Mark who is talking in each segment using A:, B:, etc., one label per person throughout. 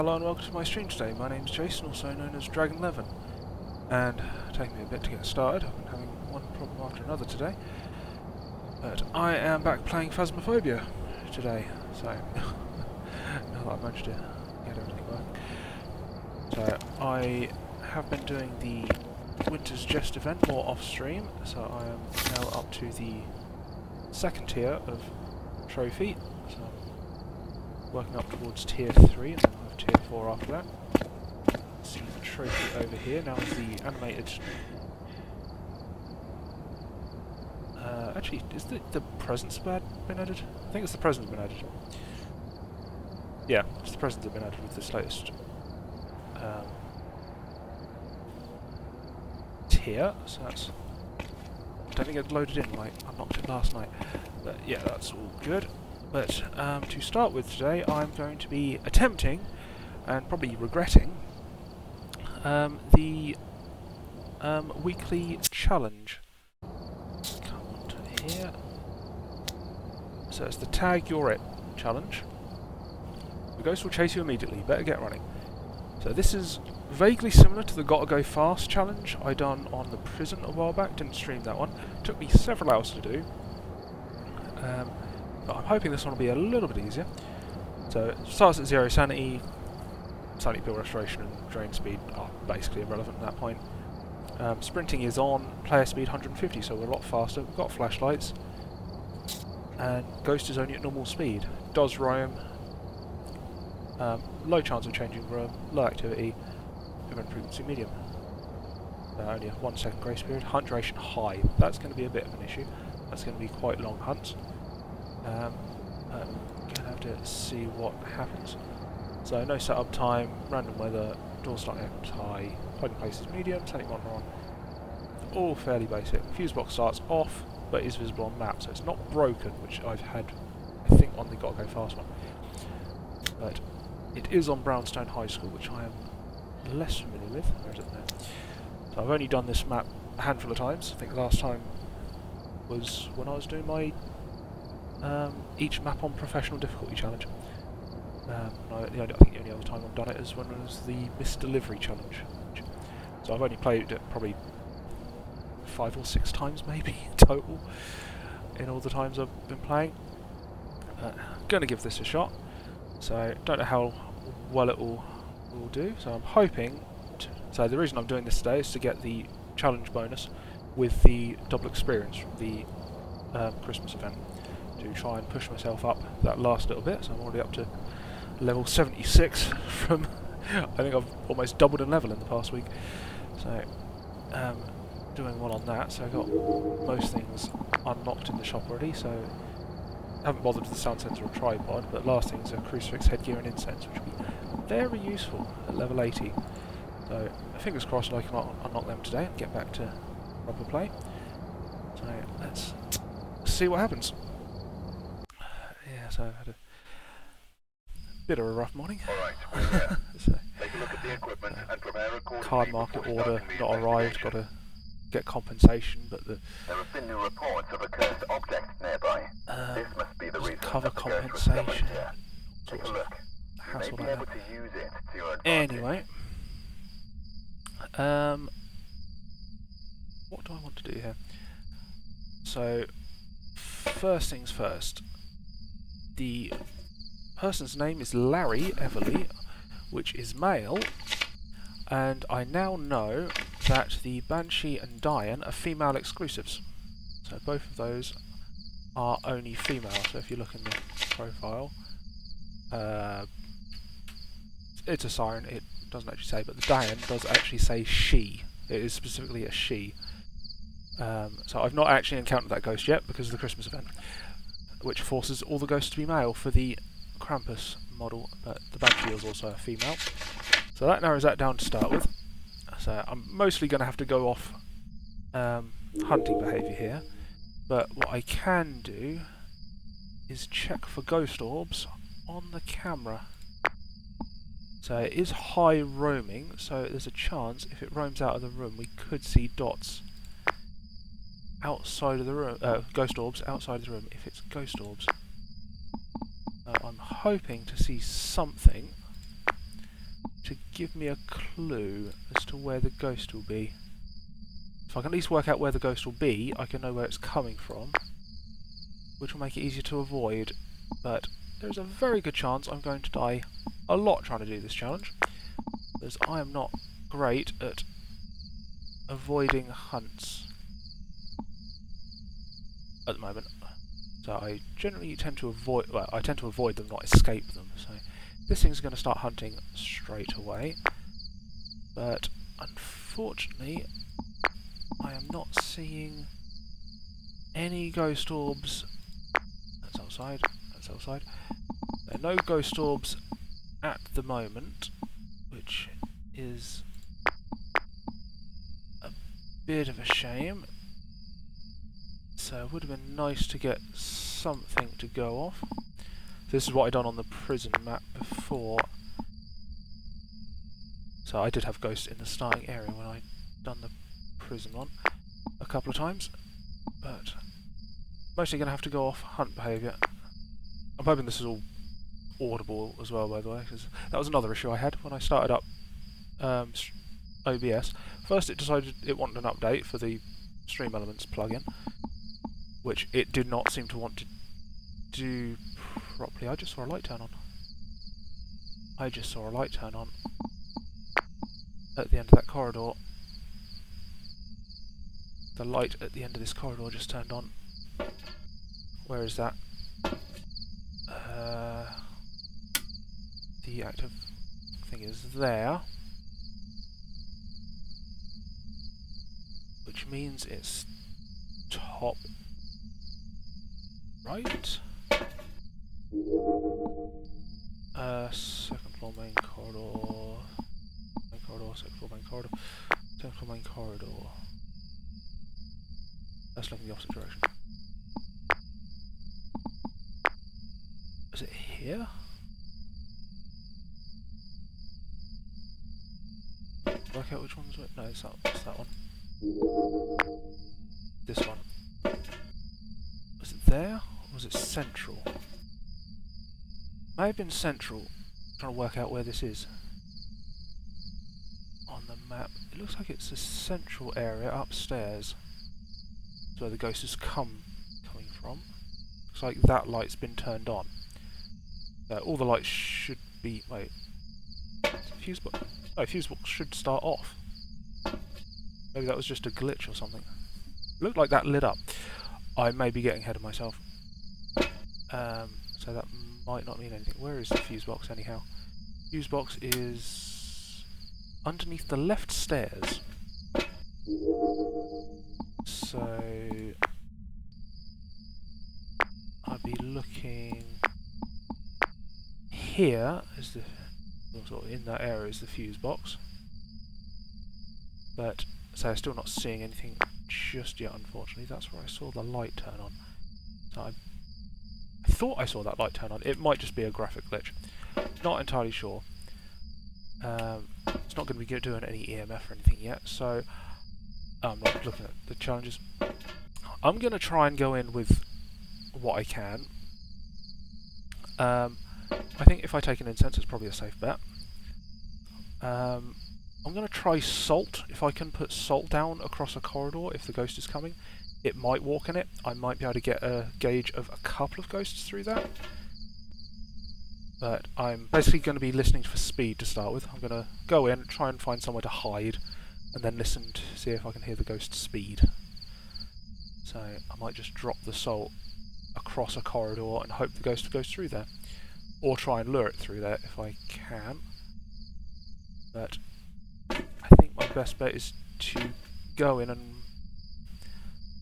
A: Hello and welcome to my stream today. My name's Jason, also known as Dragon11, and taking me a bit to get started. I've been having one problem after another today, but I am back playing Phasmophobia today, so now that I've managed to get everything working. So I have been doing the Winter's Jest event more off stream, so I am now up to the second tier of trophy, so I'm working up towards tier 3 and then we'll have tier 4 after that. See the trophy over here, now is the animated... actually, is the presents been added? I think it's the presents been added. Yeah, it's the presents that have been added with this latest tier, so that's... I don't think it loaded in when I unlocked it last night, but yeah, that's all good. But to start with today, I'm going to be attempting, and probably regretting, the weekly challenge. Come on to here. So it's the Tag You're It challenge. The ghost will chase you immediately, better get running. So this is vaguely similar to the Gotta Go Fast challenge I done on the prison a while back. Didn't stream that one. Took me several hours to do. But I'm hoping this one will be a little bit easier. So it starts at 0 sanity. Sanity pill restoration and drain speed are basically irrelevant at that point. Sprinting is on, player speed 150, so we're a lot faster. We've got flashlights. And Ghost is only at normal speed. Does roam. Low chance of changing room, low activity, event frequency medium. Only a 1 second grace period. Hunt duration high. That's going to be a bit of an issue. That's going to be quite long hunts. I'm going to have to see what happens. So no setup time, random weather, door starting items high, hiding places medium, setting one on. All fairly basic. Fuse box starts off, but is visible on map, so it's not broken, which I've had, I think, on the Gotta Go Fast one. But it is on Brownstone High School, which I am less familiar with. Where is it there? So I've only done this map a handful of times. I think the last time was when I was doing my each map on professional difficulty challenge. I think the only other time I've done it is when it was the misdelivery challenge. So I've only played it probably 5 or 6 times maybe total in all the times I've been playing. Going to give this a shot. So don't know how well it will do. So I'm hoping. So the reason I'm doing this today is to get the challenge bonus with the double experience from the Christmas event. To try and push myself up that last little bit. So I'm already up to level 76 from... I think I've almost doubled in level in the past week. So doing well on that. So I got most things unlocked in the shop already. So I haven't bothered with the sound sensor or tripod, but last things are crucifix, headgear and incense, which will be very useful at level 80. So fingers crossed I can unlock them today and get back to proper play. So let's see what happens. Yeah, so I've had a bit of a rough morning.
B: Alright, so, take a look at the equipment and prepare accordingly.
A: Card market order not arrived, got to get compensation, but the...
B: There have been new reports of a cursed object nearby. This must be the reason
A: cover
B: that the ghost was
A: compensation.
B: summoned here. Take a look. You may
A: Hassle
B: be
A: like
B: able
A: that.
B: to use it to your advantage.
A: Anyway, what do I want to do here? So, first things first. The person's name is Larry Everly, which is male, and I now know that the Banshee and Diane are female exclusives. So both of those are only female. So if you look in the profile, it's a siren. It doesn't actually say, but the Diane does actually say she. It is specifically a she. So I've not actually encountered that ghost yet because of the Christmas event, which forces all the ghosts to be male for the Krampus model, but the Banshee is also a female. So that narrows that down to start with. So I'm mostly going to have to go off hunting behaviour here, but what I can do is check for ghost orbs on the camera. So it is high roaming, so there's a chance if it roams out of the room we could see dots outside of the room, ghost orbs outside of the room if it's ghost orbs. I'm hoping to see something give me a clue as to where the ghost will be. If I can at least work out where the ghost will be, I can know where it's coming from, which will make it easier to avoid. But there's a very good chance I'm going to die a lot trying to do this challenge, because I am not great at avoiding hunts at the moment. So I generally tend to avoid, well, I tend to avoid them, not escape them. So this thing's going to start hunting straight away. But unfortunately, I am not seeing any ghost orbs. That's outside. That's outside. There are no ghost orbs at the moment, which is a bit of a shame. So it would have been nice to get something to go off. This is what I'd done on the prison map before. So I did have ghosts in the starting area when I'd done the prison one a couple of times, but mostly going to have to go off hunt behaviour. I'm hoping this is all audible as well, by the way, because that was another issue I had when I started up OBS. First it decided it wanted an update for the Stream Elements plugin, which it did not seem to want to do properly. I just saw a light turn on. I just saw a light turn on at the end of that corridor. The light at the end of this corridor just turned on. Where is that? The active thing is there, which means it's top right. Second floor main corridor. Main corridor, second floor main corridor. Second floor main corridor. Let's look in the opposite direction. Is it here? Work out which one's it? No, it's that one. This one. Was it there? Or was it central? May have been central. I'm trying to work out where this is on the map. It looks like it's a central area upstairs. That's where the ghost is coming from. Looks like that light's been turned on. All the lights should be... Wait. Fuse box? Oh, fuse box should start off. Maybe that was just a glitch or something. Looked like that lit up. I may be getting ahead of myself. So that might not mean anything. Where is the fuse box anyhow? Fuse box is underneath the left stairs. So I'd be looking here is the sort of in that area is the fuse box. But so I'm still not seeing anything just yet, unfortunately. That's where I saw the light turn on. So I thought I saw that light turn on. It might just be a graphic glitch. Not entirely sure. It's not going to be doing any EMF or anything yet, so I'm not looking at the challenges. I'm going to try and go in with what I can. I think if I take an incense, it's probably a safe bet. I'm going to try salt. If I can put salt down across a corridor, if the ghost is coming, it might walk in it. I might be able to get a gauge of a couple of ghosts through that. But I'm basically going to be listening for speed to start with. I'm going to go in, try and find somewhere to hide, and then listen to see if I can hear the ghost speed. So I might just drop the salt across a corridor and hope the ghost goes through there. Or try and lure it through there if I can. But I think my best bet is to go in and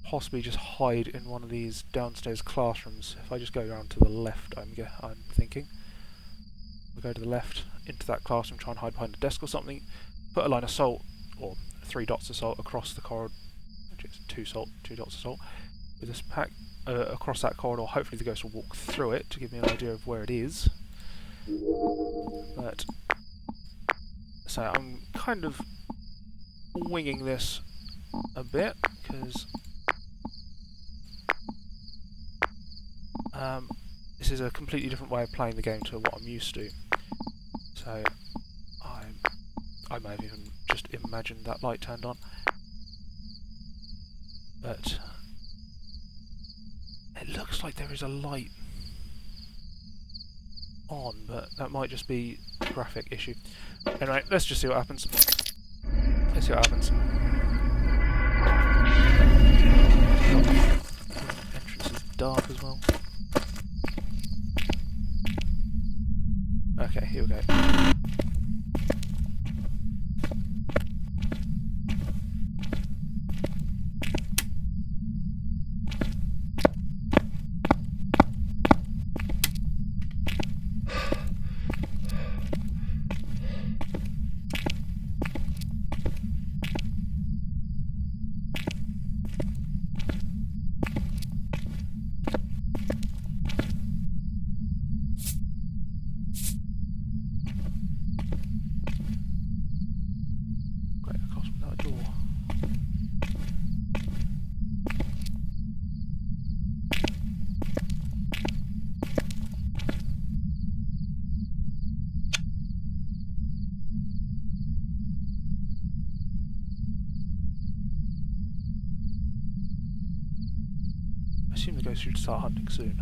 A: possibly just hide in one of these downstairs classrooms. If I just go around to the left, I'm thinking. I'll go to the left into that classroom, try and hide behind a desk or something, put a line of salt, or 3 dots of salt across the corridor, actually it's 2 dots of salt, with this pack across that corridor. Hopefully the ghost will walk through it to give me an idea of where it is. But so I'm kind of winging this a bit, because this is a completely different way of playing the game to what I'm used to. So I'm I may have even just imagined that light turned on. But it looks like there is a light on, but that might just be a graphic issue. Anyway, let's just see what happens. Let's see what happens. Entrance is dark as well. Okay, here we go. I assume the ghost should start hunting soon.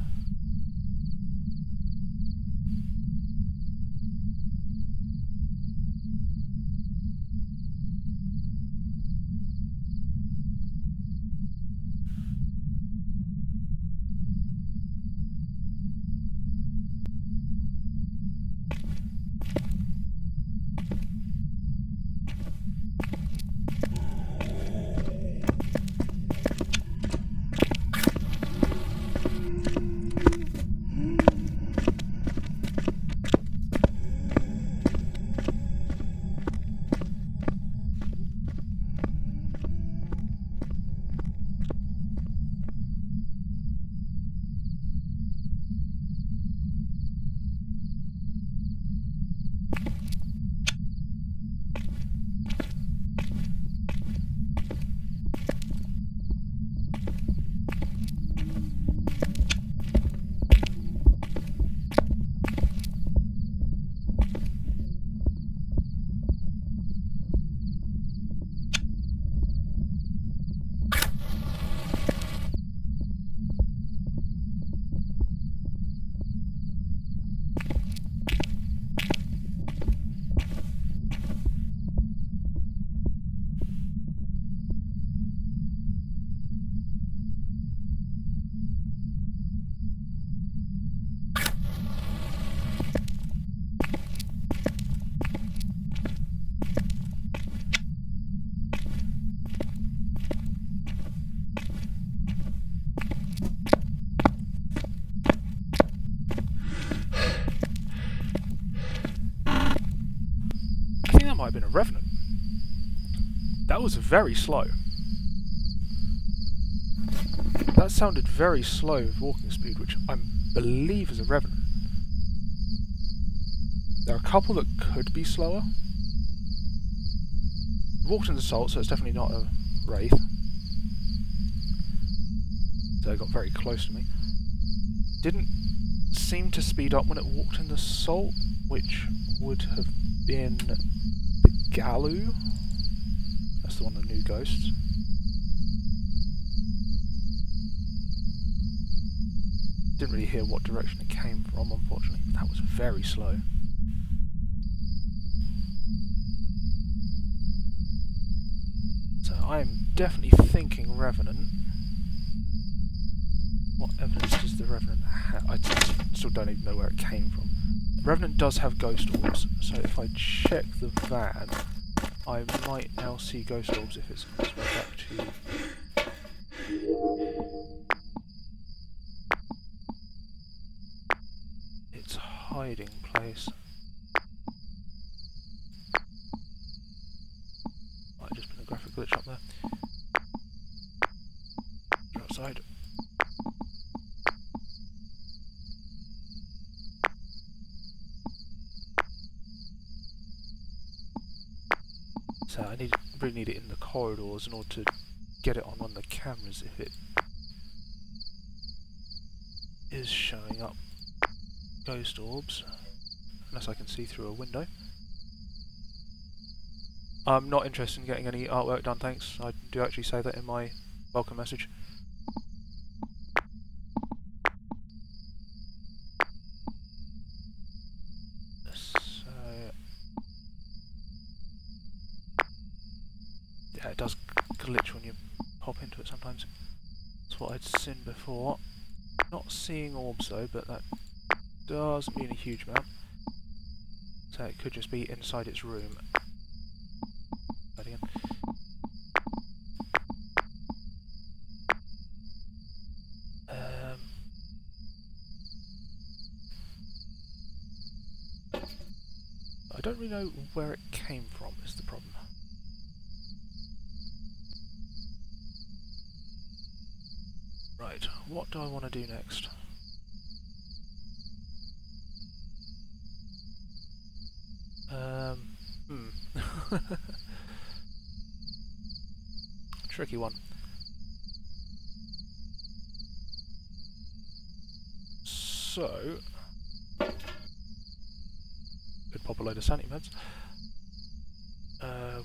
A: Might have been a revenant. That was very slow. That sounded very slow with walking speed, which I believe is a revenant. There are a couple that could be slower. Walked into salt, so it's definitely not a wraith. So it got very close to me. Didn't seem to speed up when it walked in the salt, which would have been the Galoo. That's the one of the new ghosts. Didn't really hear what direction it came from, unfortunately. That was very slow. So I am definitely thinking Revenant. What evidence does the Revenant have? I still don't even know where it came from. Revenant does have ghost orbs, so if I check the van, I might now see ghost orbs if it's on its way back to... its hiding place. Might have just been a graphic glitch up there. You're outside. So I really need it in the corridors in order to get it on one of the cameras if it is showing up ghost orbs, unless I can see through a window. I'm not interested in getting any artwork done, thanks. I do actually say that in my welcome message. So... yeah, it does glitch when you pop into it sometimes. That's what I'd seen before. Not seeing orbs though, but that doesn't mean a huge amount. So it could just be inside its room. That again. I don't really know where it came from, is the problem. Right, what do I want to do next? Tricky one. So, could pop a load of sanity meds.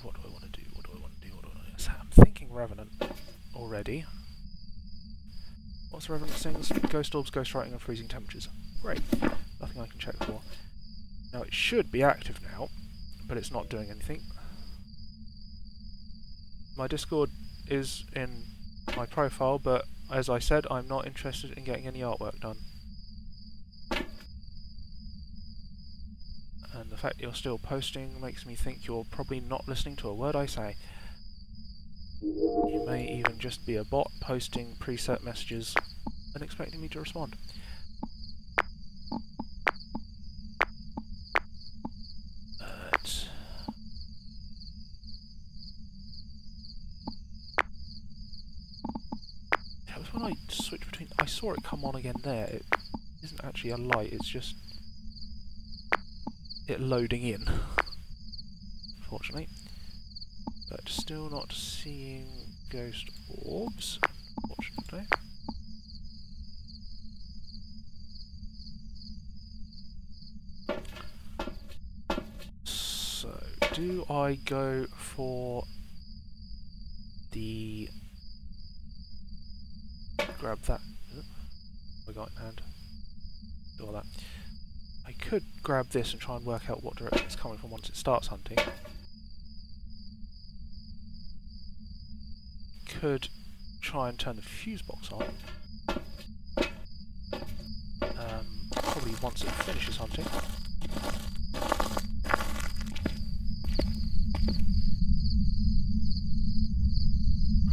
A: What do I want to do? What do I want to do? What do I want to do? I'm thinking Revenant already. What's the Revenant things? Ghost orbs, ghost writing, and freezing temperatures. Great. Nothing I can check for. Now it should be active now, but it's not doing anything. My Discord is in my profile, but as I said, I'm not interested in getting any artwork done. And the fact you're still posting makes me think you're probably not listening to a word I say. You may even just be a bot posting preset messages and expecting me to respond. That was when I switched between... I saw it come on again there. It isn't actually a light, it's just... it loading in, unfortunately. But still not seeing ghost orbs, unfortunately. So, do I go for the... grab that... I got in hand. Do all that. I could grab this and try and work out what direction it's coming from once it starts hunting. Could try and turn the fuse box on. Probably once it finishes hunting.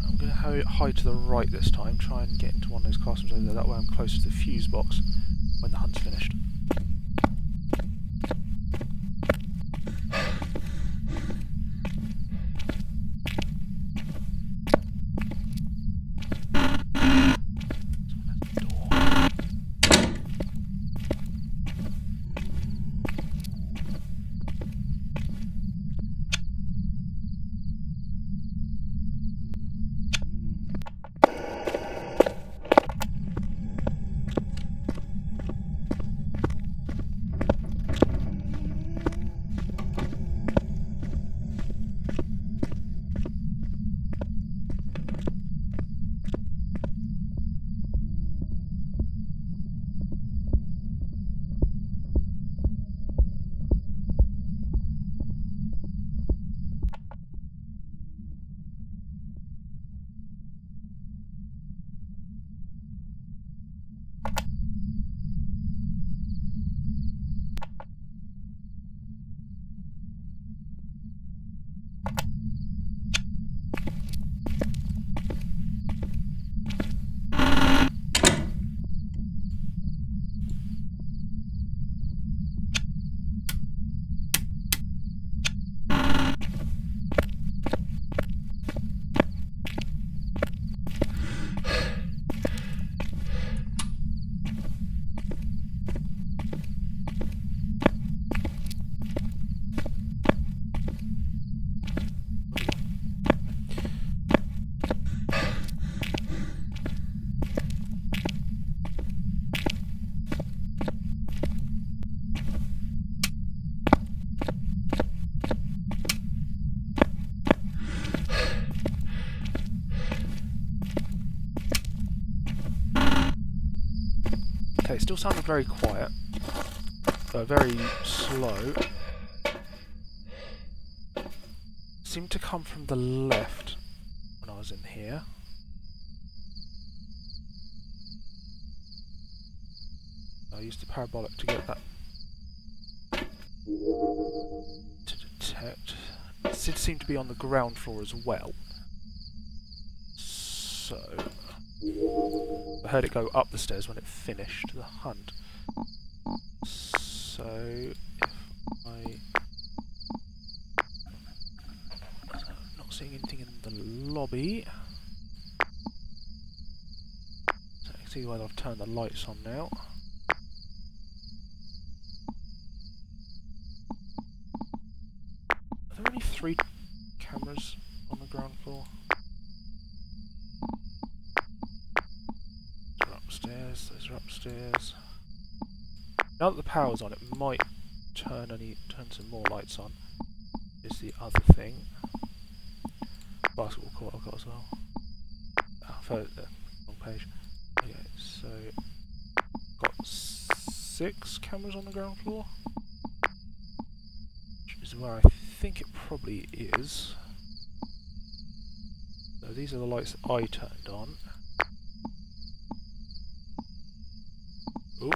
A: I'm going to hide to the right this time, try and get into one of those classrooms over there, that way I'm closer to the fuse box when the hunt's finished. it still sounded very quiet, very slow. Seemed to come from the left when I was in here. I used the parabolic to get that to detect. It did seem to be on the ground floor as well. So I heard it go up the stairs when it finished the hunt. So if I'm not seeing anything in the lobby. So I can see why I've turned the lights on now. Are there only 3 cameras on the ground floor? Those are upstairs, those are upstairs. Now that the power's on, it might turn some more lights on. Is the other thing. Basketball court I've got as well. Wrong page. Okay, so got 6 cameras on the ground floor, which is where I think it probably is. So these are the lights I turned on. Oh,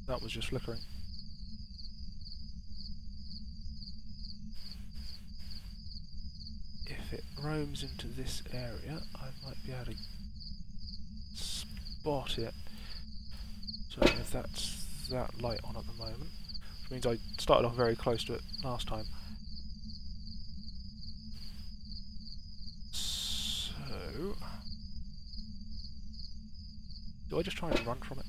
A: that was just flickering. If it roams into this area, I might be able to spot it. So if that's that light on at the moment, which means I started off very close to it last time. So do I just try and run from it?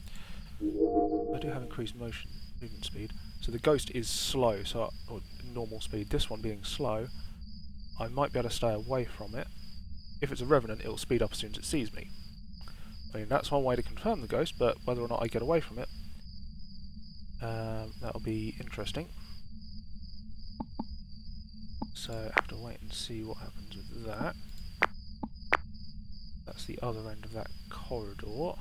A: I do have increased movement speed. So the ghost is slow, or normal speed. This one being slow, I might be able to stay away from it. If it's a revenant, it'll speed up as soon as it sees me. I mean, that's one way to confirm the ghost, but whether or not I get away from it, that'll be interesting. So I have to wait and see what happens with that. That's the other end of that corridor.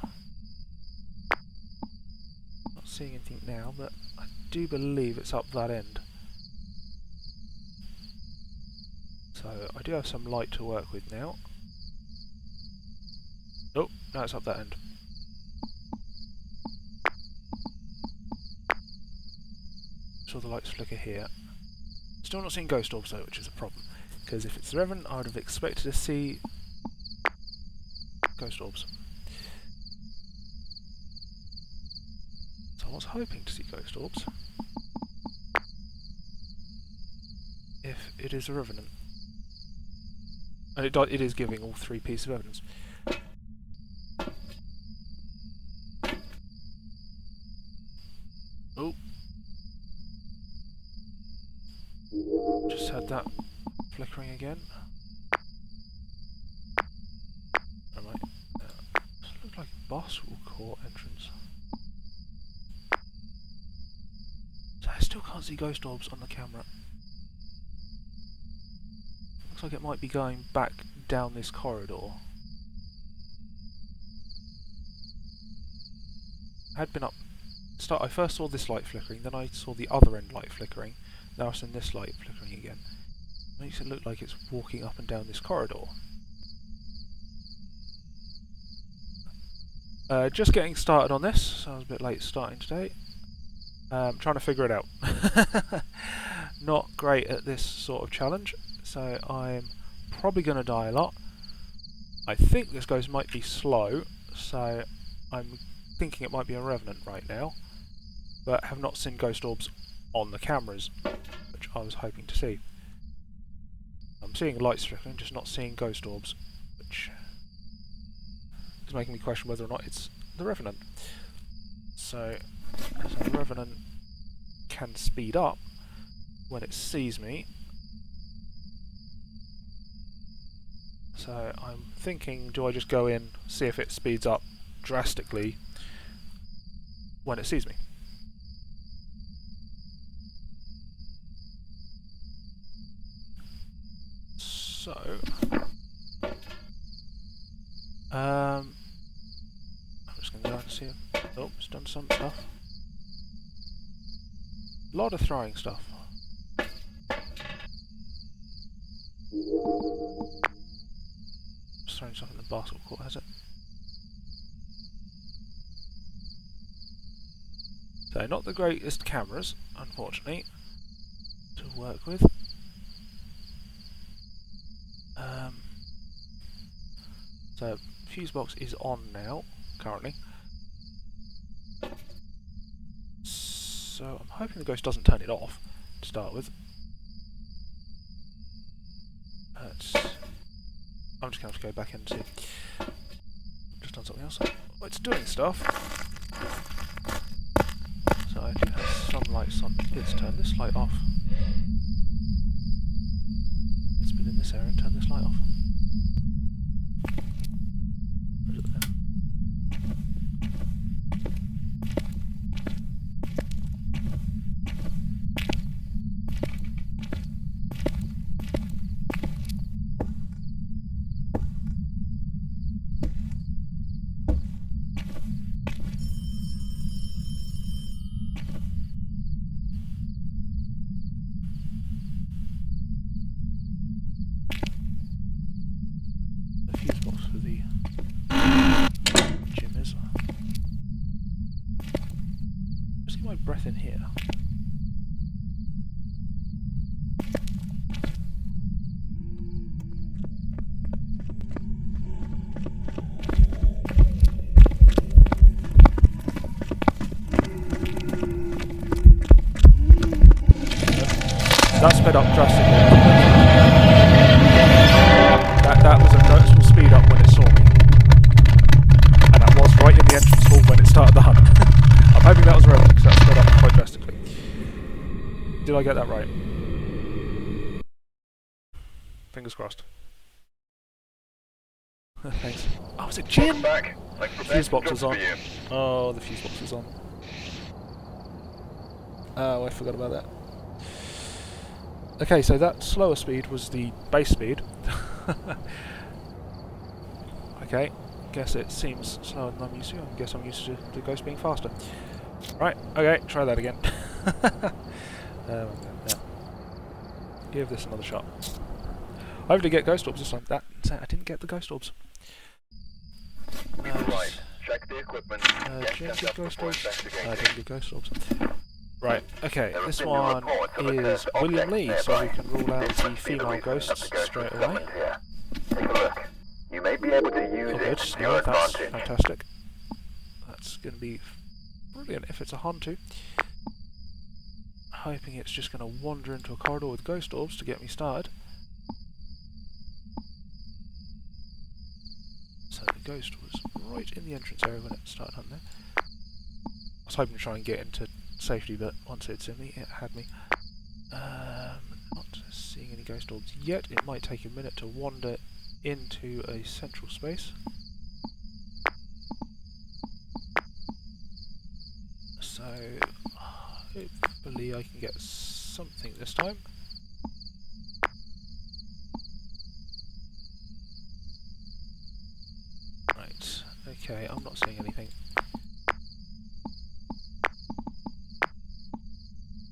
A: Not seeing anything now, but I do believe it's up that end. So I do have some light to work with now. Oh, no, it's up that end. Saw the lights flicker here. Still not seeing ghost orbs though, which is a problem. Because if it's the Revenant, I would have expected to see ghost orbs. So I was hoping to see ghost orbs. If it is a Revenant. And it is giving all 3 pieces of evidence. Oh. Just had that flickering again. Alright. This looks like a basketball court entrance. So I still can't see ghost orbs on the camera. Looks like it might be going back down this corridor. I had been up. I first saw this light flickering, then I saw the other end light flickering. Now I've seen this light flickering again. Makes it look like it's walking up and down this corridor. Just getting started on this, so I was a bit late starting today. Trying to figure it out. Not great at this sort of challenge, so I'm probably going to die a lot. I think this ghost might be slow, so I'm thinking it might be a Revenant right now, but have not seen ghost orbs on the cameras, which I was hoping to see. I'm seeing lights flickering, just not seeing ghost orbs, which is making me question whether or not it's the Revenant. So the Revenant can speed up when it sees me. So I'm thinking, do I just go in, see if it speeds up drastically when it sees me? So I'm just going to go and see it. Oh, it's done some stuff. A lot of throwing stuff. Just throwing stuff in the basketball court, has it? So, not the greatest cameras, unfortunately, to work with. So, fuse box is on now, currently. So, I'm hoping the ghost doesn't turn it off, to start with. I'm just going to have to go back and see. Just done something else. Oh, it's doing stuff. So I do have some lights on. Let's turn this light off. It's been in this area and turn this light off. Where is it there? The fuse box for the gym is. Just get my breath in here. That sped up drastically. That was a noticeable speed up when it saw me. And that was right in the entrance hall when it started the hunt. I'm hoping that was relevant because that sped up quite drastically. Did I get that right? Fingers crossed. Thanks. Oh, was it Jim?
B: Back.
A: The fuse box was on. Oh, the fuse box was on. Oh, I forgot about that. Okay, so that slower speed was the base speed. Okay, guess it seems slower than I'm used to. I guess I'm used to the ghost being faster. Right, okay, try that again. Yeah. Give this another shot. Hopefully get ghost orbs this time. I didn't get the ghost orbs.
B: Right. Check the equipment.
A: Didn't get ghost orbs. Didn't get ghost orbs. Right, okay, this one is William Lee, so we can rule out the female ghosts straight away.
B: Take a look. You may be able to use
A: Oh good,
B: it to
A: so
B: your
A: that's
B: advantage.
A: fantastic. That's going to be brilliant if it's a Hantu. Hoping it's just going to wander into a corridor with ghost orbs to get me started. So the ghost was right in the entrance area when it started hunting there. I was hoping to try and get into safety, but once it's in me, it had me. Not seeing any ghost orbs yet. It might take a minute to wander into a central space. So hopefully I can get something this time. Right, okay, I'm not seeing anything.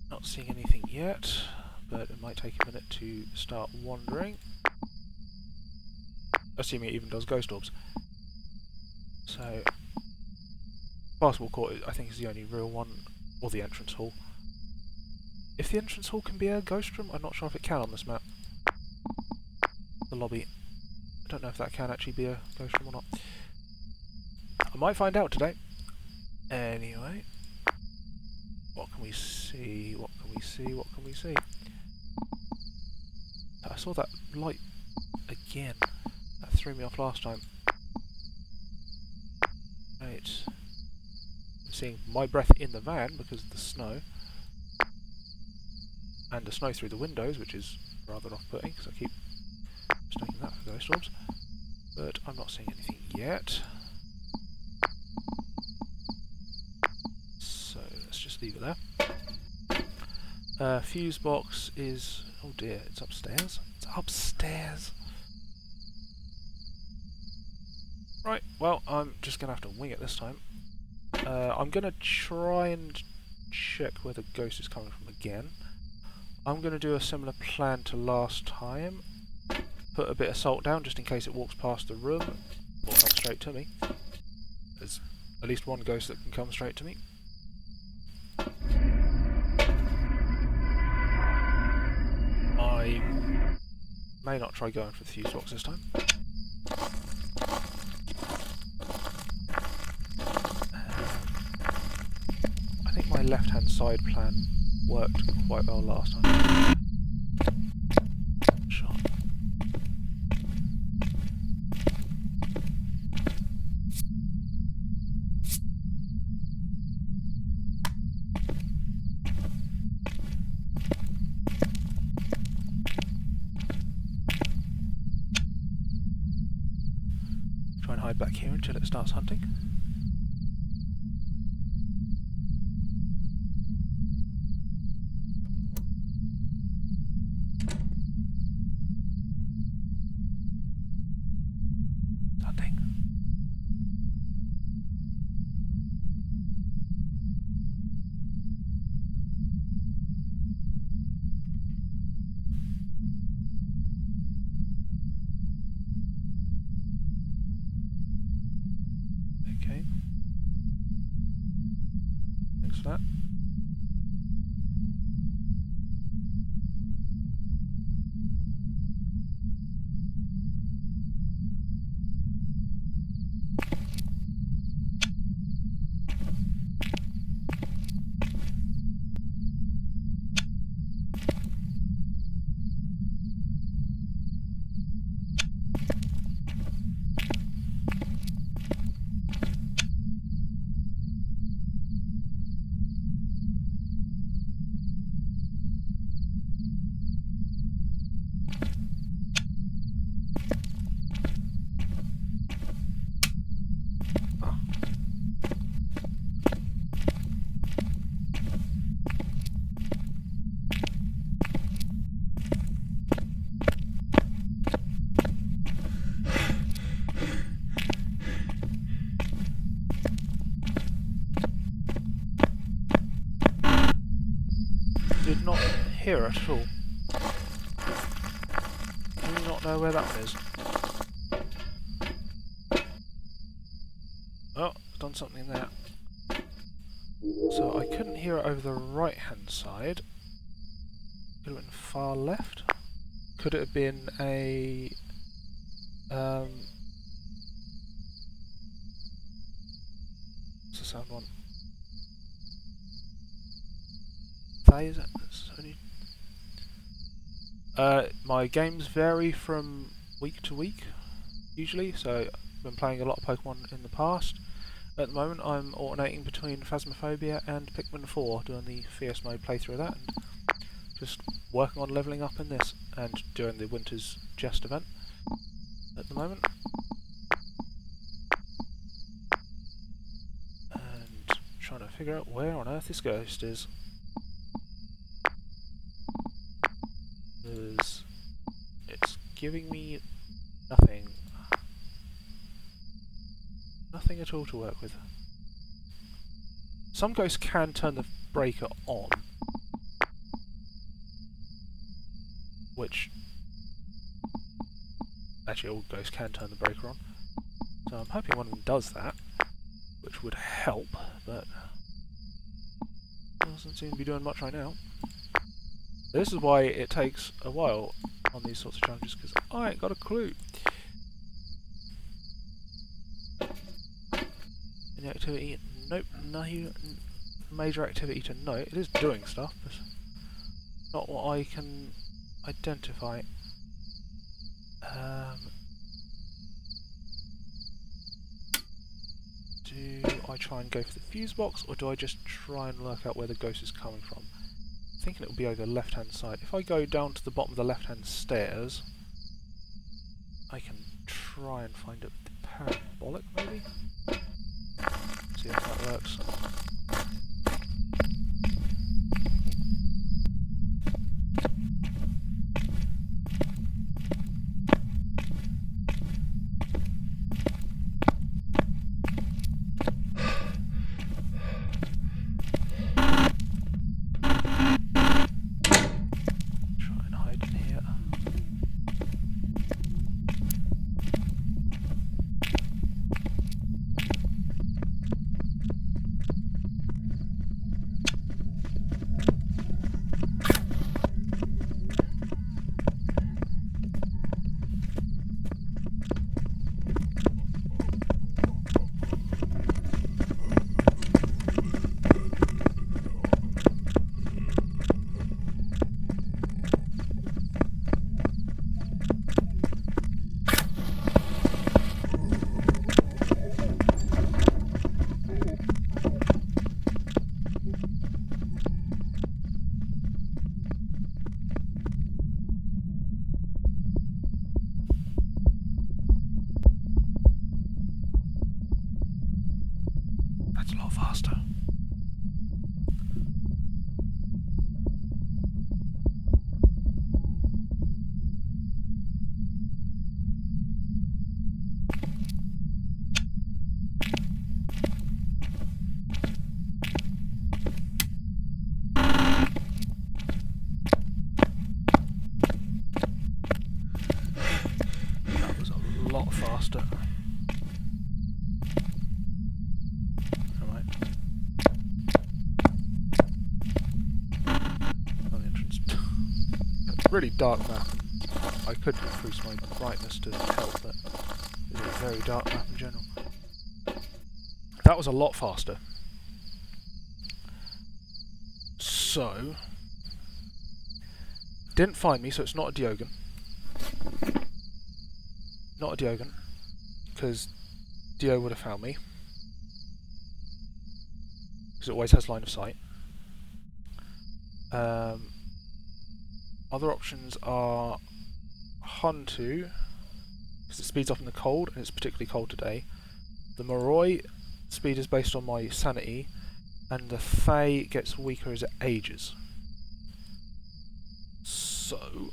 A: Not seeing anything yet, but it might take a minute to start wandering. Assuming it even does ghost orbs. So, basketball court I think is the only real one, or the entrance hall. If the entrance hall can be a ghost room, I'm not sure if it can on this map. The lobby. I don't know if that can actually be a ghost room or not. I might find out today. Anyway. What can we see? What can we see? What can we see? I saw that light again. That threw me off last time. Right. I'm seeing my breath in the van because of the snow. And the snow through the windows, which is rather off-putting because I keep mistaking that for ghost orbs. But I'm not seeing anything yet. So let's just leave it there. Fuse box is... oh dear, it's upstairs. It's upstairs! Right, well, I'm just going to have to wing it this time. I'm going to try and check where the ghost is coming from again. I'm going to do a similar plan to last time. Put a bit of salt down just in case it walks past the room or comes straight to me. There's at least one ghost that can come straight to me. I may not try going for the fuse box this time. I think my left-hand side plan worked quite well last time. Shot. Try and hide back here until it starts hunting. Hunting. Okay. Thanks for that. Did not hear it at all. Do not know where that one is. Oh, it's done something there. So I couldn't hear it over the right hand side. Could it have been far left? Could it have been a what's the sound one? Is it? My games vary from week to week, usually, so I've been playing a lot of Pokemon in the past. At the moment I'm alternating between Phasmophobia and Pikmin 4, doing the Fierce Mode playthrough of that, and just working on levelling up in this, and doing the Winter's Jest event at the moment. And trying to figure out where on earth this ghost is. It's giving me nothing. Nothing at all to work with. Some ghosts can turn the breaker on, which actually all ghosts can turn the breaker on. So I'm hoping one of them does that, which would help, but doesn't seem to be doing much right now. This is why it takes a while on these sorts of challenges, because I ain't got a clue. Any activity? Nope, no major activity to note. It is doing stuff, but not what I can identify. Do I try and go for the fuse box, or do I just try and work out where the ghost is coming from? Thinking it will be over the left hand side. If I go down to the bottom of the left hand stairs, I can try and find it with the parabolic maybe? See if that works. faster. Alright. Oh, the entrance. Really dark map. I could increase my brightness to help, but it's a very dark map in general. That was a lot faster. So, didn't find me, so it's not a Deogen. Not a Deogen, because Dio would have found me. Because it always has line of sight. Other options are Huntu, because it speeds up in the cold, and it's particularly cold today. The Moroi speed is based on my sanity, and the Fae gets weaker as it ages. So,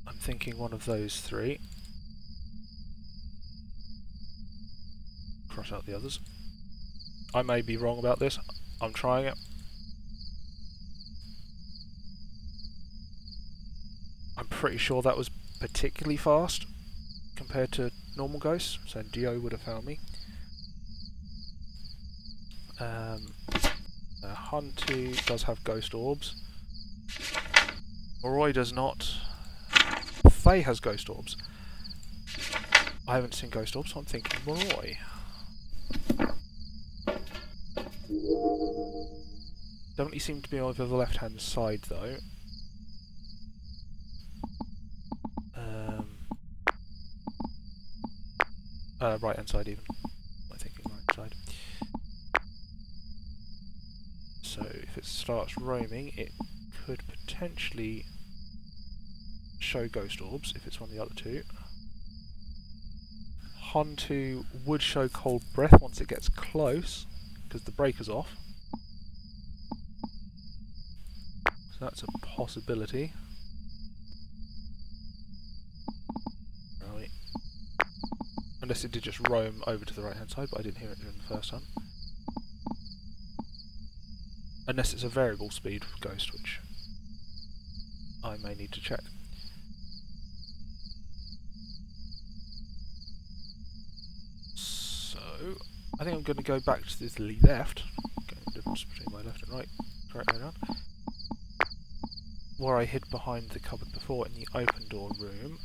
A: I'm thinking one of those three. Cross out the others. I may be wrong about this. I'm trying it. I'm pretty sure that was particularly fast compared to normal ghosts, so Dio would have found me. Huntu does have ghost orbs. Moroi does not. Faye has ghost orbs. I haven't seen ghost orbs, so I'm thinking Moroi. Definitely seem to be over the left-hand side, though. Right-hand side, even. I'm thinking right-hand side. So, if it starts roaming, it could potentially show ghost orbs, if it's one of the other two. Huntu would show cold breath once it gets close, because the breaker's off. So that's a possibility. Right. Unless it did just roam over to the right hand side, but I didn't hear it during the first time. Unless it's a variable speed ghost, which I may need to check. So, I think I'm going to go back to the left. Getting the difference between my left and right. Correct way around. Where I hid behind the cupboard before in the open door room,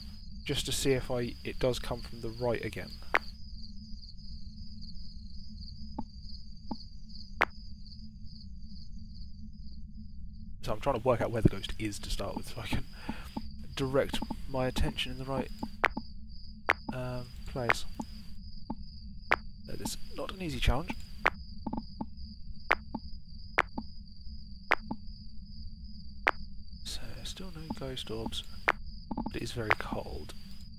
A: just to see if it does come from the right again. So I'm trying to work out where the ghost is to start with, so I can direct my attention in the right place. That is not an easy challenge. So, still no ghost orbs, but it is very cold.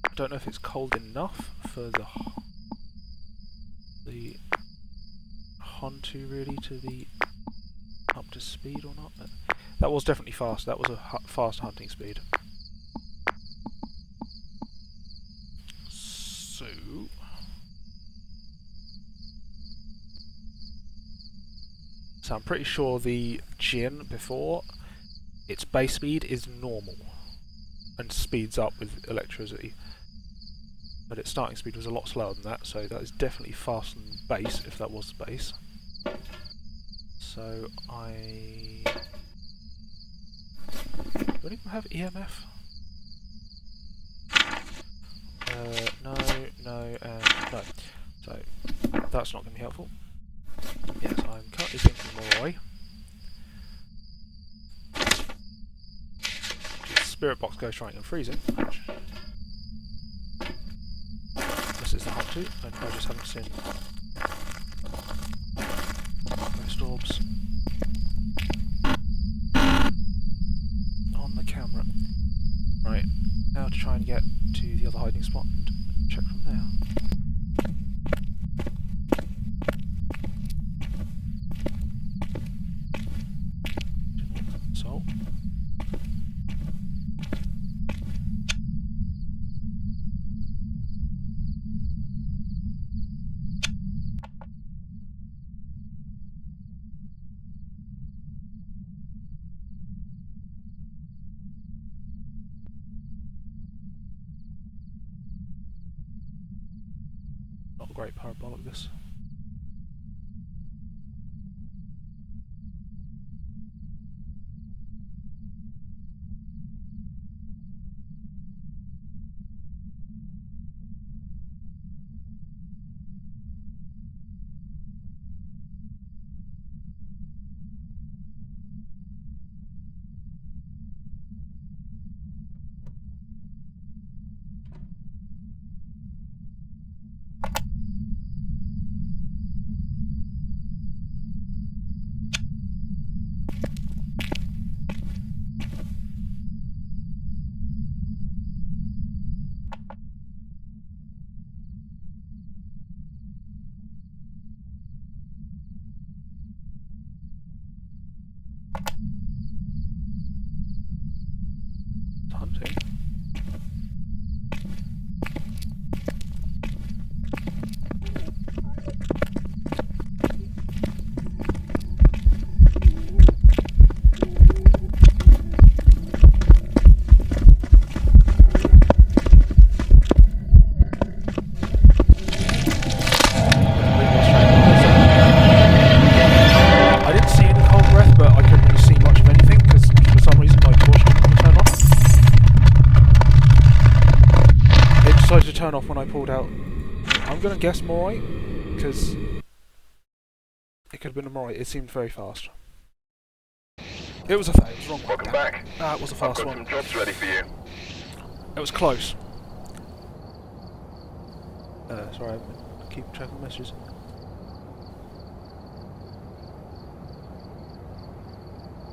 A: I don't know if it's cold enough for the Huntu really to be up to speed or not, but that was definitely fast. That was a fast hunting speed. So I'm pretty sure the Jinn before, its base speed is normal and speeds up with electricity. But its starting speed was a lot slower than that, so that is definitely faster than base, if that was the base. So do I even have EMF? No, and no. So that's not going to be helpful. Yes, I'm currently thinking Moroi. Spirit box goes trying and freezing. This is the Huntu, and I just haven't seen ghost orbs on the camera. Right, now to try and get to the other hiding spot and check from there. So, great parabolic, this. Hunting. I didn't see any cold breath, but I couldn't really see much of anything because for some reason my torch didn't turn on. It decided to turn off when I pulled out. I'm going to guess Morite, because it could have been a Morite. It seemed very fast. It was a it was wrong one.
B: Welcome back.
A: It was a
B: I've
A: fast
B: got
A: one.
B: some jobs ready for you.
A: It was close. Sorry, I'm keeping track of messages.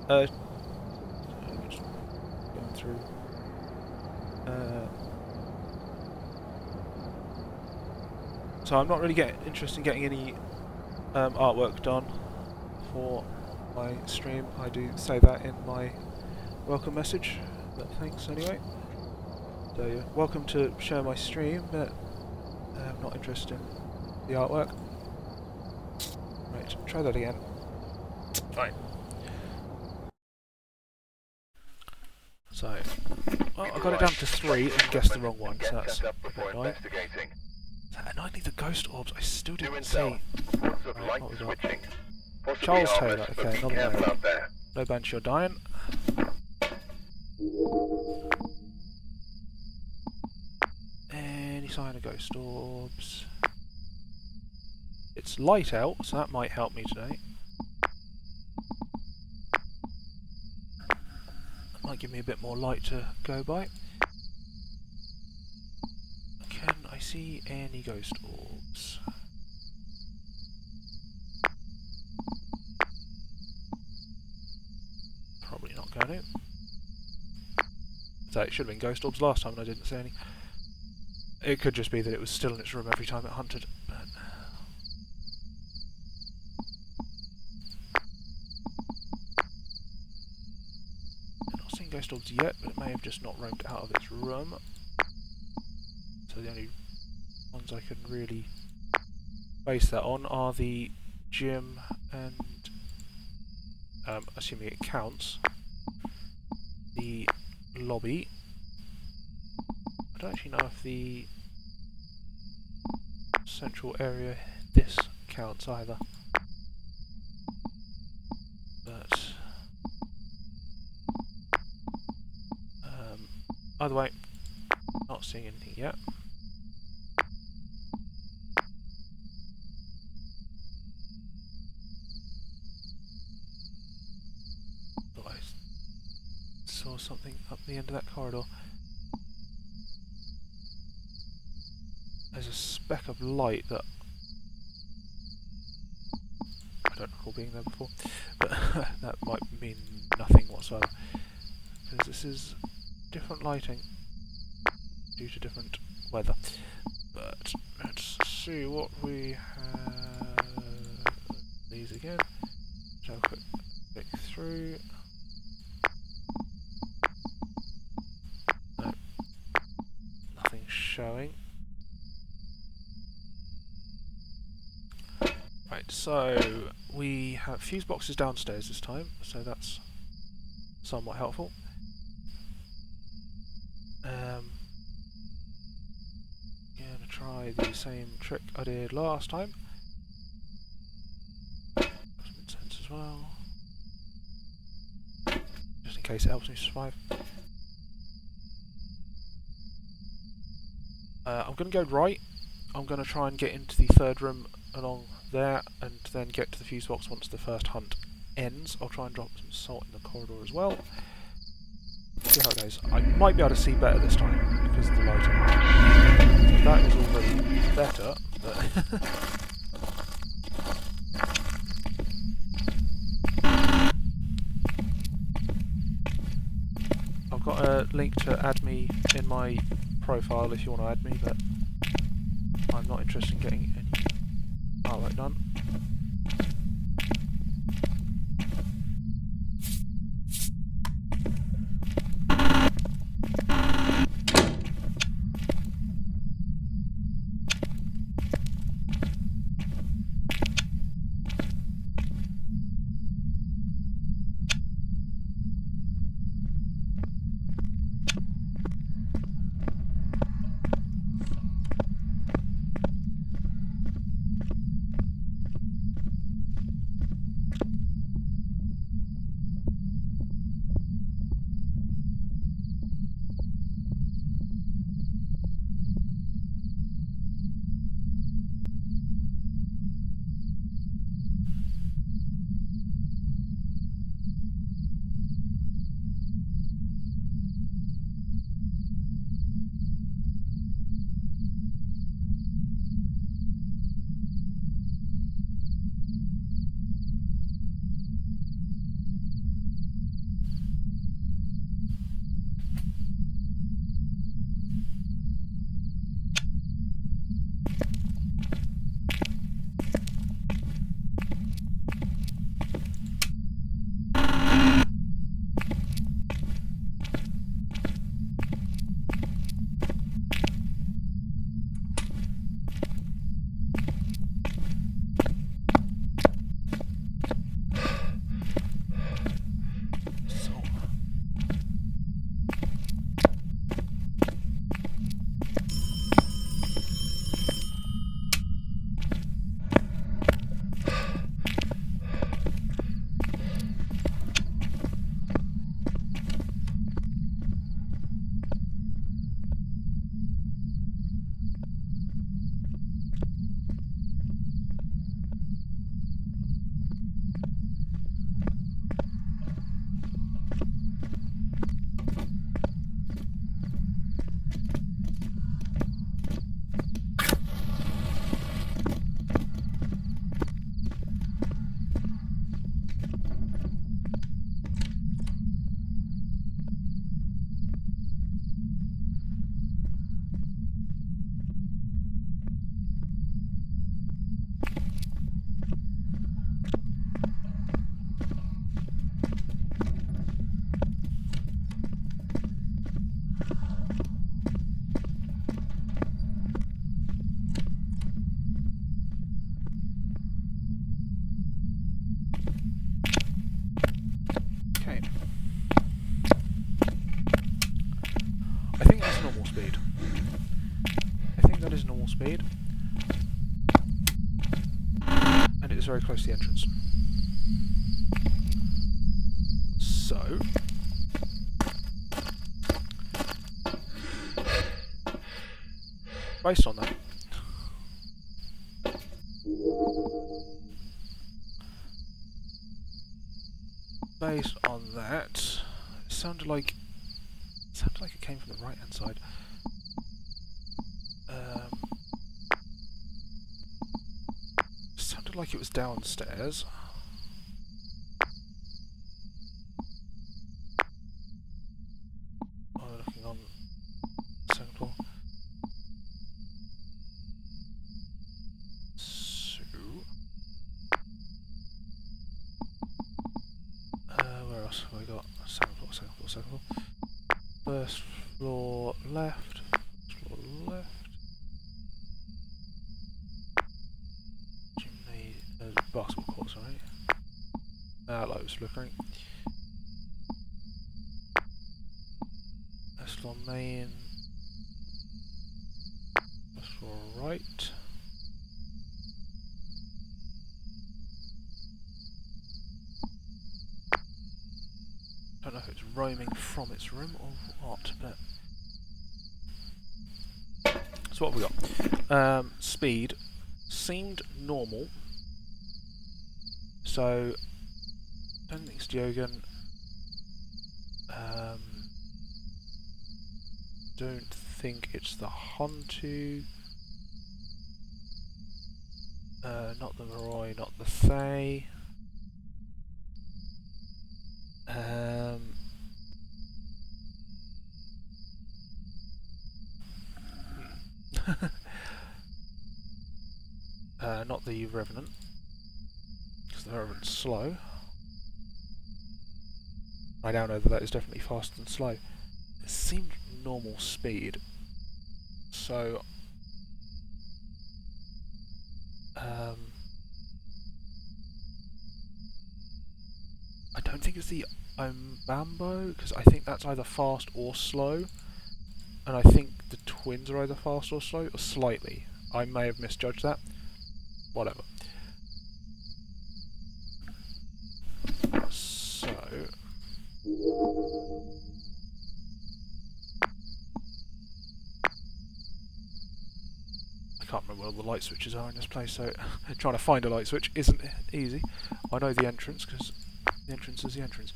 A: I'm just going through. So I'm not really interested in getting any artwork done for my stream. I do say that in my welcome message, but thanks anyway. So you're welcome to share my stream, but I'm not interested in the artwork. Right, try that again. Fine. So, well, I got it down to 3 and guessed the wrong one, so that's a bit annoying. And I need the ghost orbs, I still didn't see. Right, what we got? Charles Taylor, okay, another male. No bench, you're dying. Any sign of ghost orbs? It's light out, so that might help me today. That might give me a bit more light to go by. Can I see any ghost orbs? Probably not going to. So it should have been ghost orbs last time and I didn't see any. It could just be that it was still in its room every time it hunted. But I'm not seeing ghost orbs yet, but it may have just not roamed out of its room. So the only ones I can really base that on are the gym and, assuming it counts, the lobby. I don't actually know if the central area, this, counts either. But either way, not seeing anything yet. Thought I saw something up the end of that corridor. There's a speck of light that I don't recall being there before, but that might mean nothing whatsoever, because this is different lighting due to different weather. But let's see what we have. These again. So have a quick click through. No, nothing showing. Right, so we have fuse boxes downstairs this time, so that's somewhat helpful. Yeah, try the same trick I did last time. Got some incense as well. Just in case it helps me survive. I'm going to go right. I'm going to try and get into the third room along there and then get to the fuse box once the first hunt ends. I'll try and drop some salt in the corridor as well. See how it goes. I might be able to see better this time because of the lighting. So that is already better, but I've got a link to add me in my profile if you want to add me, but I'm not interested in getting any artwork done. Speed, and it is very close to the entrance. So, based on that, it sounded like it came from the right hand side. Sounded like it was downstairs. Oh, we're looking on the second floor. So, where else have we got? Second floor. First floor left. Basketball court, sorry. Light was flickering. First floor main. First Right. Don't know if it's roaming from its room or what, but... So what have we got? Speed seemed normal, so don't think it's Deogen. Don't think it's the Hontu. Not the Maroi, not the Thay. Not the Revenant, because the Revenant's slow. I now know that that is definitely faster than slow. It seemed normal speed, so I don't think it's the Ombambo, because I think that's either fast or slow, and I think the twins are either fast or slow, or slightly. I may have misjudged that. Whatever. So... I can't remember where all the light switches are in this place, so trying to find a light switch isn't easy. I know the entrance, because the entrance is the entrance.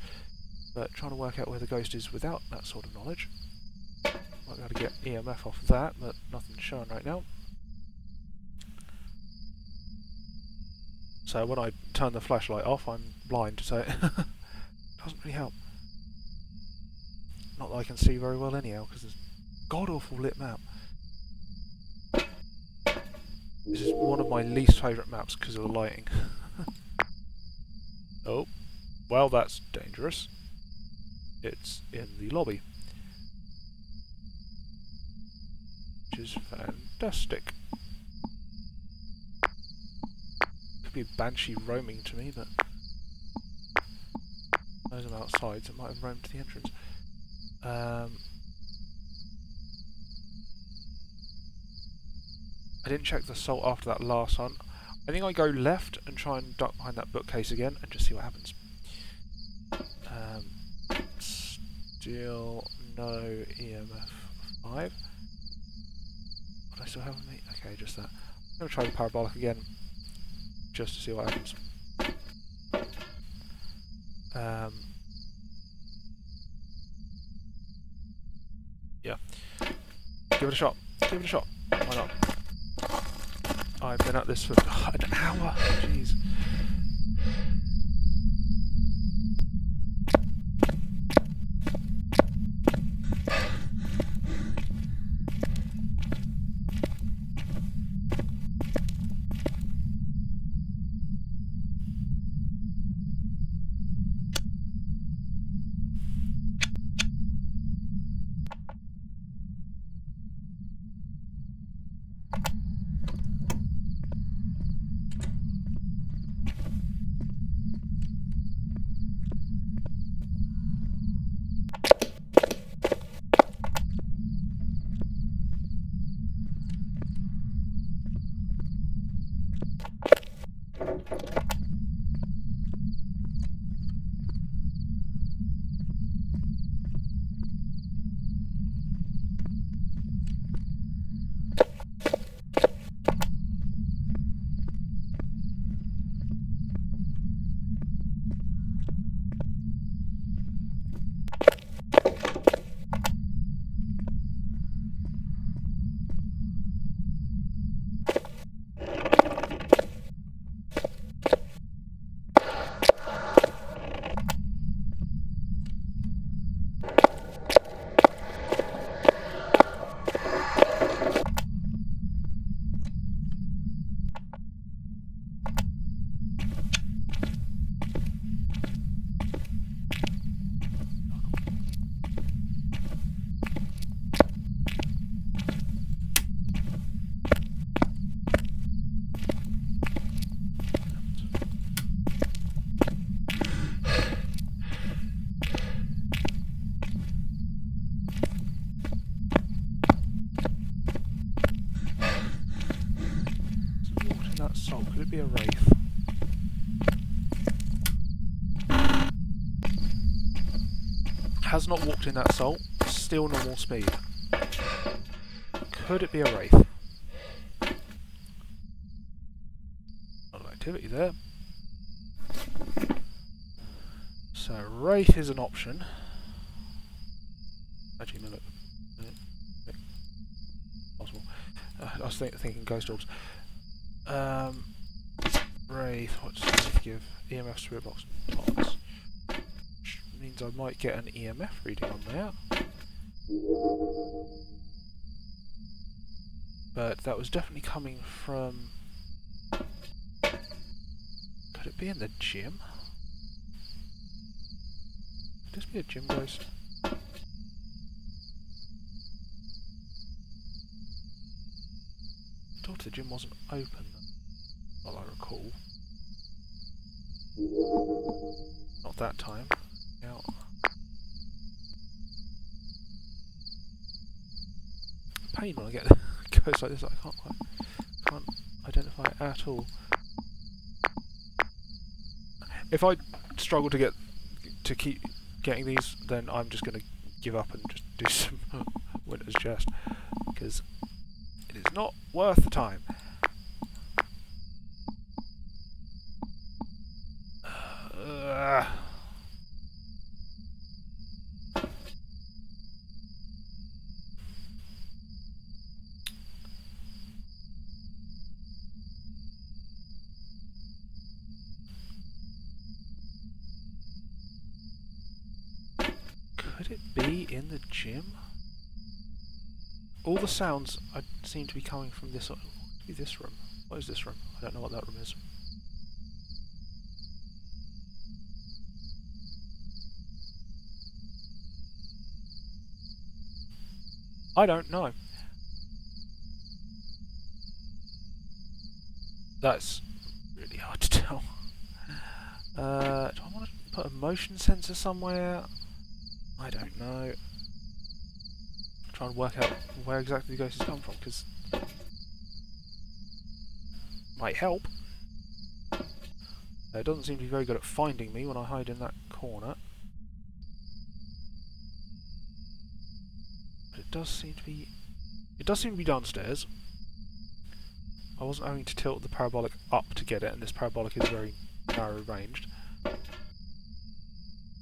A: But trying to work out where the ghost is without that sort of knowledge. Might be able to get EMF off of that, but nothing's showing right now. So when I turn the flashlight off, I'm blind, so it doesn't really help. Not that I can see very well anyhow, because there's god-awful lit map. This is one of my least favourite maps because of the lighting. Oh, well that's dangerous. It's in the lobby. Which is fantastic. Could be a banshee roaming to me, but... Those I'm outside, so it might have roamed to the entrance. I didn't check the salt after that last hunt. I think I go left and try and duck behind that bookcase again and just see what happens. Still no EMF 5. What do I still have with me? Okay, just that. I'm going to try the parabolic again just to see what happens. Yeah. Give it a shot. Give it a shot. Why not? I've been at this for an hour. Jeez. Has not walked in that salt. Still normal speed. Could it be a wraith? Lot of activity there. So wraith is an option. Actually, no, look. Possible. I was thinking ghost orbs. Wraith. What does Wraith give? EMF spirit box tops. Which means I might get an EMF reading on there. But that was definitely coming from... Could it be in the gym? Could this be a gym ghost? I thought the gym wasn't open, well I recall. Not that time. Out. Pain when I get ghosts like this, I can't identify it at all. If I struggle to keep getting these, then I'm just going to give up and just do some Winter's Jest, because it is not worth the time. Could it be in the gym? All the sounds seem to be coming from this. This room. What is this room? I don't know what that room is. I don't know. That's really hard to tell. Do I want to put a motion sensor somewhere? I don't know. Try and work out where exactly the ghost has come from, because might help. It doesn't seem to be very good at finding me when I hide in that corner. But it does seem to be... It does seem to be downstairs. I wasn't having to tilt the parabolic up to get it, and this parabolic is very narrow ranged.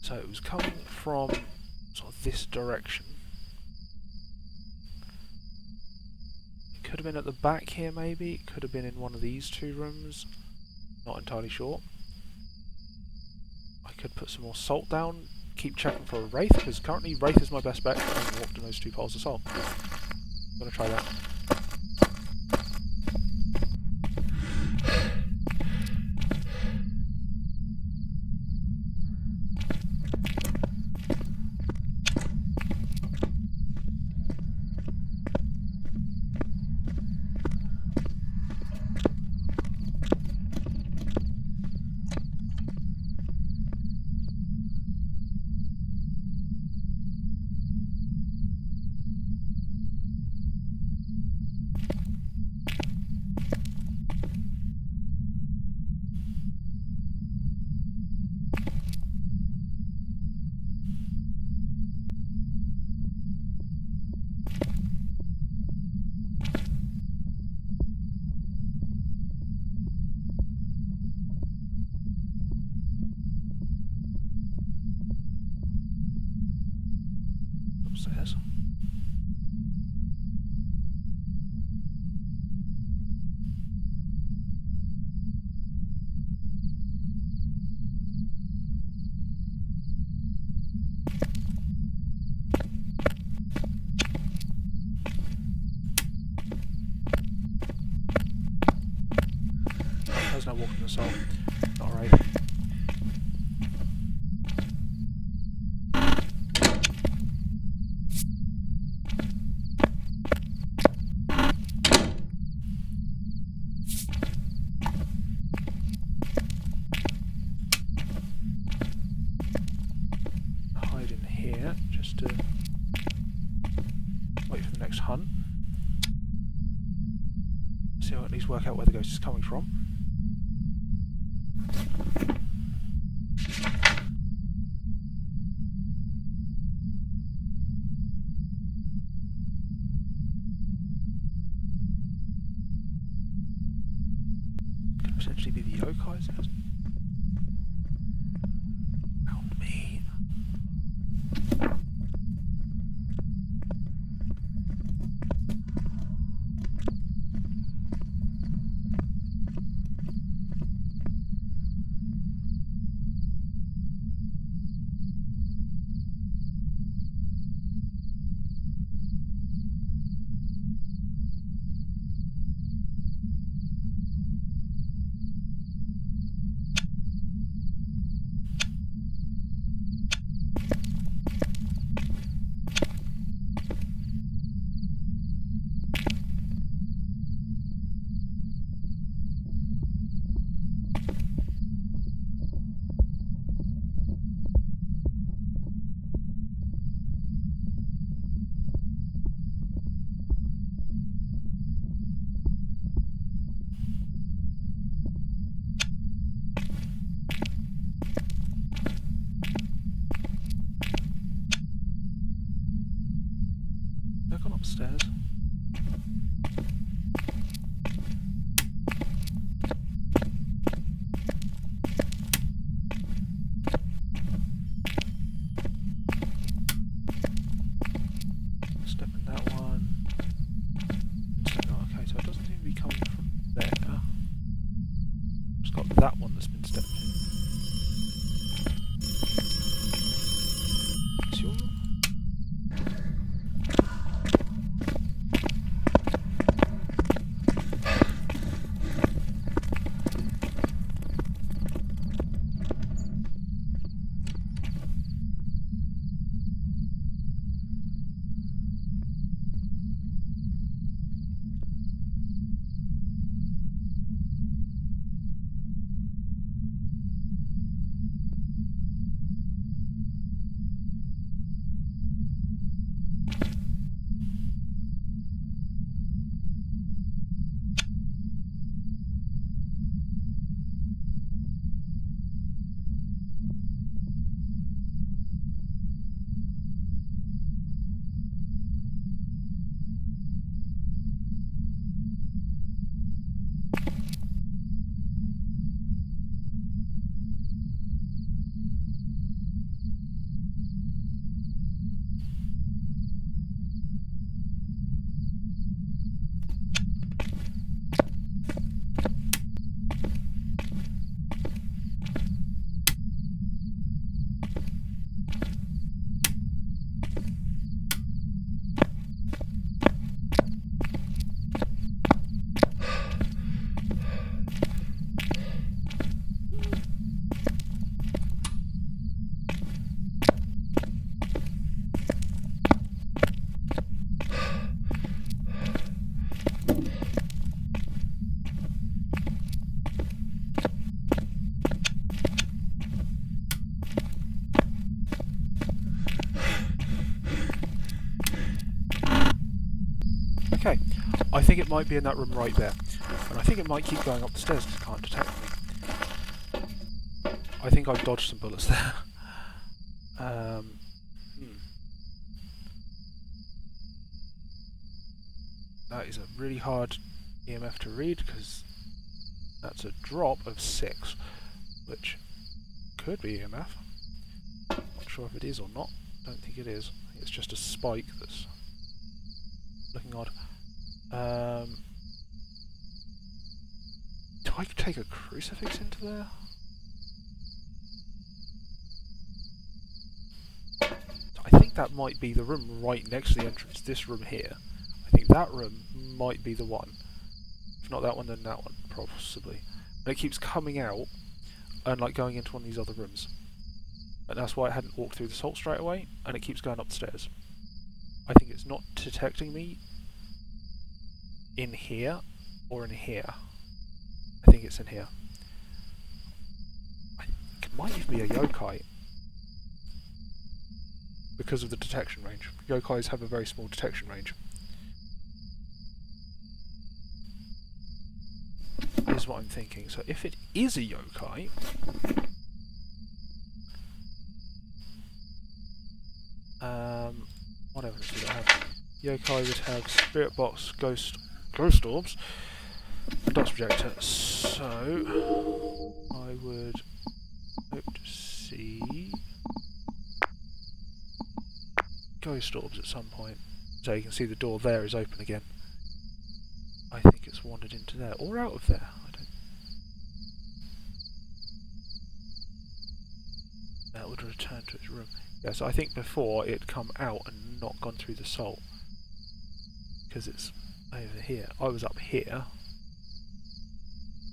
A: So it was coming from sort of this direction. It could have been at the back here maybe, it could have been in one of these two rooms. Not entirely sure. I could put some more salt down, keep checking for a wraith, because currently wraith is my best bet, but I haven't walked in those 2 piles of salt. I'm going to try that. Upstairs. There's no walking the soul. Not right. Hide in here just to wait for the next hunt. See, I'll at least work out where the ghost is coming from. potentially be the yokais? Help me. They've gone upstairs. Step in that one. Okay, so it doesn't seem to be coming from there. It's got that one that's been stepped in. It's your room? Okay, I think it might be in that room right there. And I think it might keep going up the stairs because it can't detect me. I think I've dodged some bullets there. That is a really hard EMF to read because that's a drop of 6, which could be EMF. Not sure if it is or not. Don't think it is. I think it's just a spike that's looking odd. Do I take a crucifix into there? I think that might be the room right next to the entrance, this room here. I think that room might be the one. If not that one, then that one, possibly. And it keeps coming out and like going into one of these other rooms. And that's why I hadn't walked through the salt straight away, and it keeps going up the stairs. I think it's not detecting me in here or in here. I think it's in here. It might even be a yokai because of the detection range. Yokais have a very small detection range. Is what I'm thinking. So if it is a yokai, what evidence do I have? Yokai would have spirit box, ghost orbs, and dots projector, so I would hope to see ghost orbs at some point. So you can see the door there is open again. I think it's wandered into there, or out of there. I don't. That would return to its room. Yeah, so I think before it'd come out and not gone through the salt. Because it's over here. I was up here.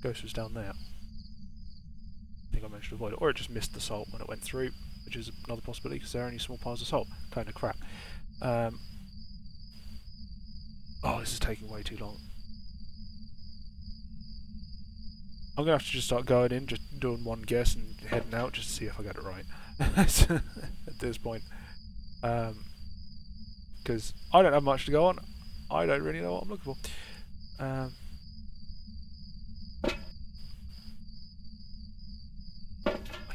A: Ghost was down there. I think I managed to avoid it. Or it just missed the salt when it went through, which is another possibility because there are only small piles of salt. Kind of crap. Oh, this is taking way too long. I'm going to have to just start going in, just doing one guess and heading out just to see if I get it right. At this point. Because I don't have much to go on. I don't really know what I'm looking for. I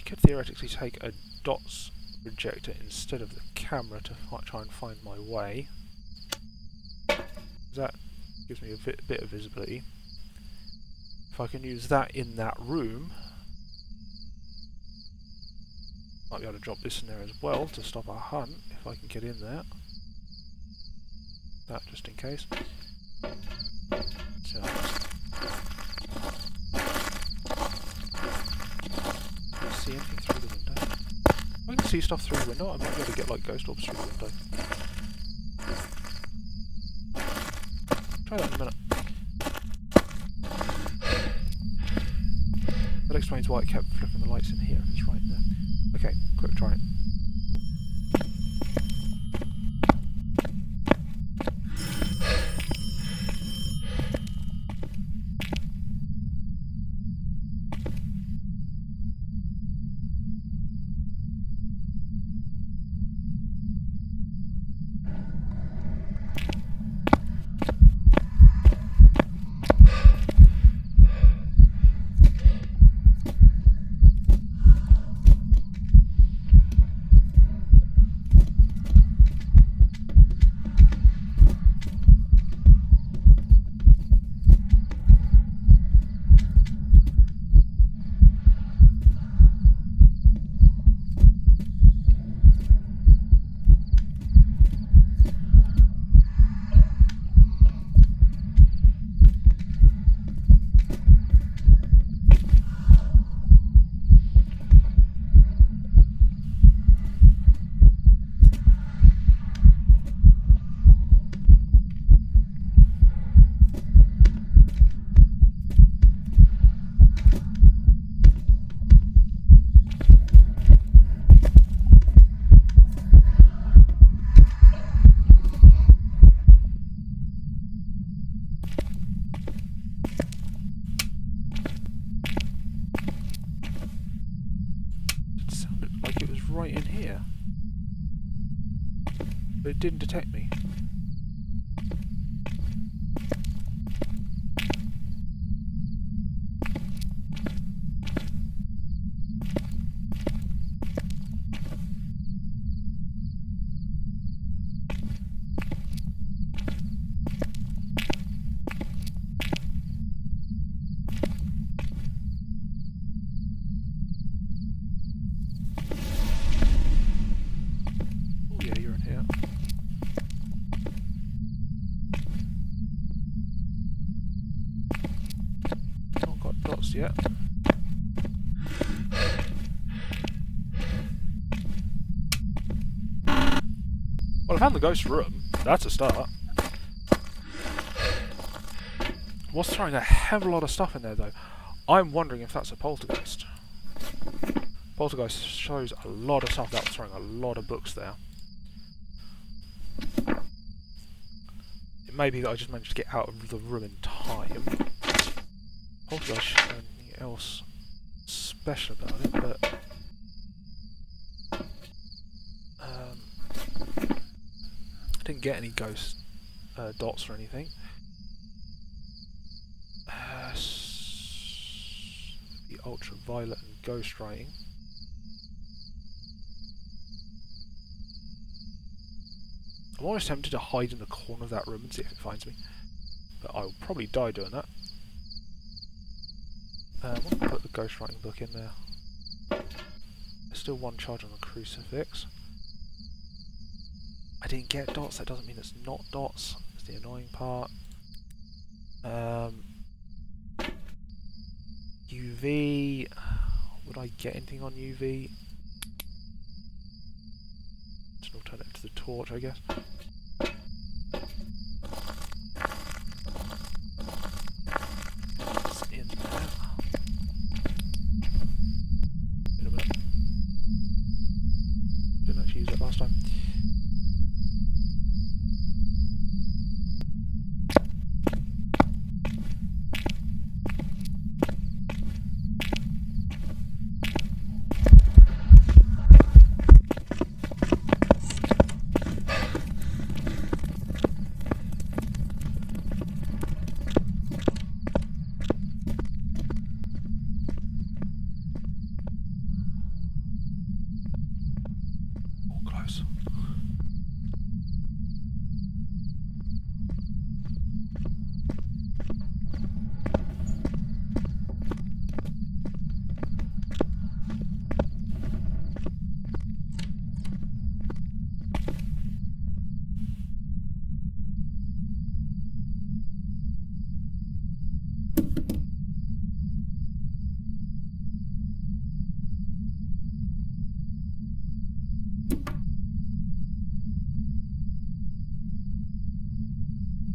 A: could theoretically take a dots projector instead of the camera to try and find my way. That gives me a bit of visibility. If I can use that in that room, might be able to drop this in there as well to stop a hunt if I can get in there. That just in case. So see anything through the window? If I can see stuff through the window, I might be able to get like ghost orbs through the window. Try that in a minute. That explains why it kept flipping the lights in here, if it's right there. Okay, quick try it. Right in here, but it didn't detect me. Yet. Well, I found the ghost room. That's a start. Was throwing a hell of a lot of stuff in there, though. I'm wondering if that's a poltergeist. Poltergeist shows a lot of stuff. That was throwing a lot of books there. It may be that I just managed to get out of the room in time. Poltergeist should have anything else special about it, but I didn't get any ghost dots or anything. The ultraviolet and ghost writing. I'm almost tempted to hide in the corner of that room and see if it finds me, but I will probably die doing that. I'm going to put the ghostwriting book in there. There's still one charge on the crucifix. I didn't get dots, that doesn't mean it's not dots. It's the annoying part. UV... Would I get anything on UV? It's an alternative to the torch, I guess. It's in there. Wait a minute. Didn't actually use it last time.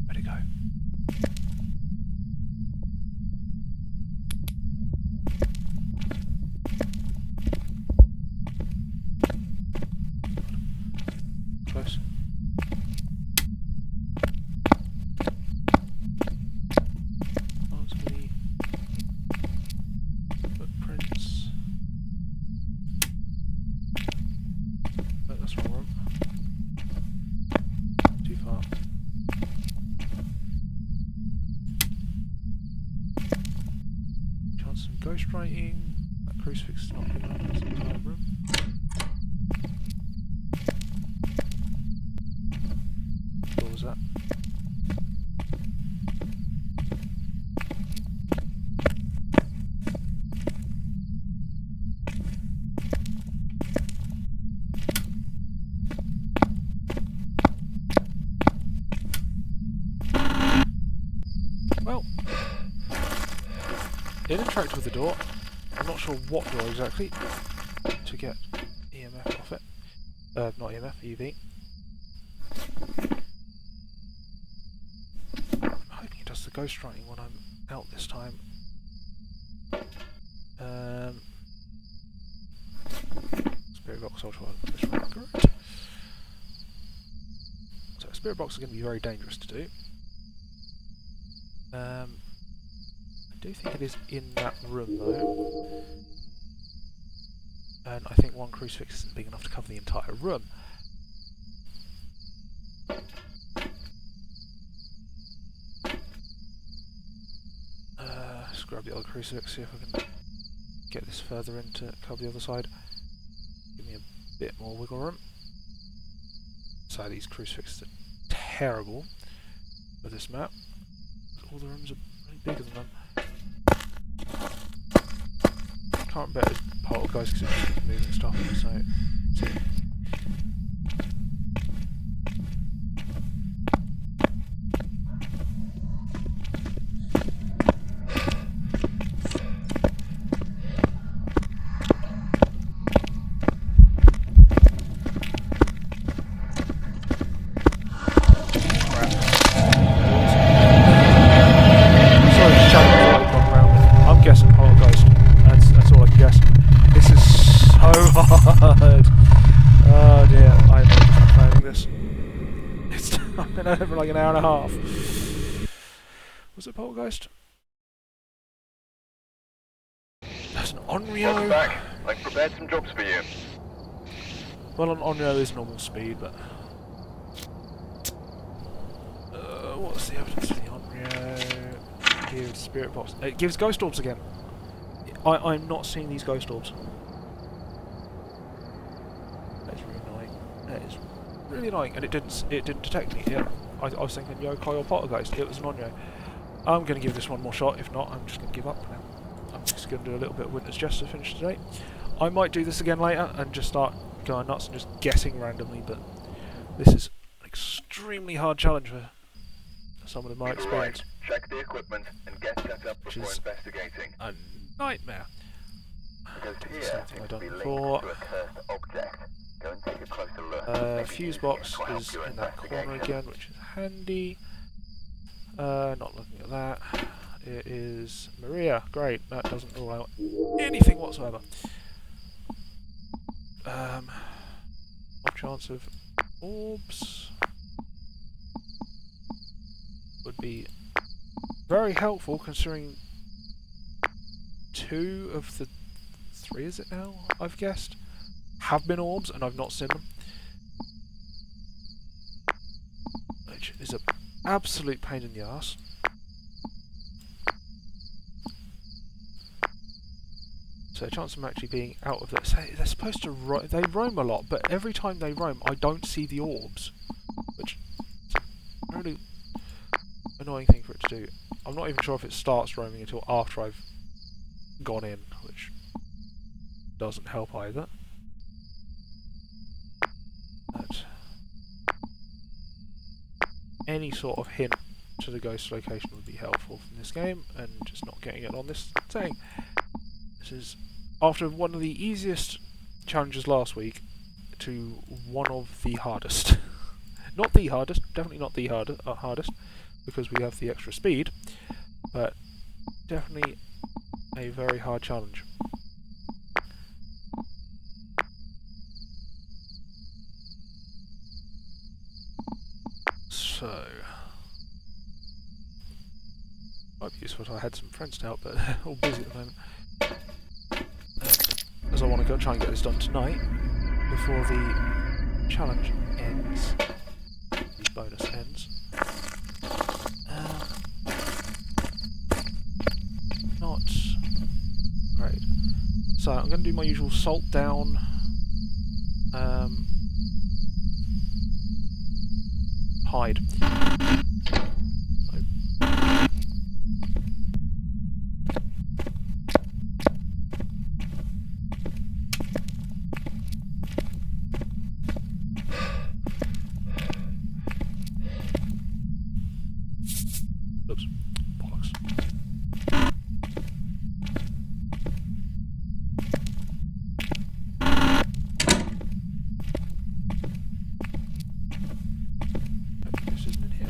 A: Where'd it go? Close. Can't see footprints. Oh, that's the wrong room. Too far. Chance some ghostwriting. That crucifix is not big enough in this entire room. What was that? Well, it interacted with the door. I'm not sure what door exactly to get EMF off it. Not EMF, UV. I'm hoping it does the ghostwriting when I'm out this time. Spirit box, ultra correct. So spirit box is going to be very dangerous to do. I do think it is in that room though, and I think one crucifix isn't big enough to cover the entire room. Let's grab the other crucifix, see if I can get this further in to cover the other side. Give me a bit more wiggle room. So these crucifixes are terrible with this map. All the rooms are really bigger than them. Can't bet it's poltergeist because it just keeps moving stuff, so... Oh dear, I'm not planning this. It's been over like an hour and a half. Was it Poltergeist? That's an Onryo.
B: Welcome back. I've prepared some jobs for you.
A: Well, an Onryo is normal speed, but... what's the evidence for the Onryo? Gives spirit box. It gives ghost orbs again. I'm not seeing these ghost orbs. That is really annoying. That is really annoying, and it didn't detect me. Yeah, I was thinking Yokai or Poltergeist. It was an Onryo. I'm going to give this one more shot. If not, I'm just going to give up now. I'm just just going to do a little bit of Winter's Jest to finish today. I might do this again later and just start going nuts and just guessing randomly, but this is an extremely hard challenge for someone in my experience.
B: Check the equipment and get set up before investigating.
A: A nightmare.
B: Because
A: Do the
B: here
A: same thing I've
B: seems to
A: done
B: be linked
A: before.
B: to a cursed object. Go and take a closer look.
A: Fuse box is in that corner again, which is handy. Not looking at that. It is Maria. Great. That doesn't rule out anything whatsoever. Off chance of orbs would be very helpful, considering 2 of the 3, is it now, I've guessed, have been orbs and I've not seen them. Which is an absolute pain in the arse. So a chance of them actually being out of this. They're supposed to they roam a lot, but every time they roam, I don't see the orbs, which is a really annoying thing for it to do. I'm not even sure if it starts roaming until after I've gone in, which doesn't help either. But any sort of hint to the ghost location would be helpful from this game, and just not getting it on this thing. This is after one of the easiest challenges last week to one of the hardest. Not the hardest, definitely not the hardest, because we have the extra speed, but definitely a very hard challenge. So, might be useful if I had some friends to help, but they're all busy at the moment. As I want to go try and get this done tonight, before the challenge ends, the bonus ends. Not great. So I'm going to do my usual salt down. Hide. Oops. Bollocks. This isn't in here.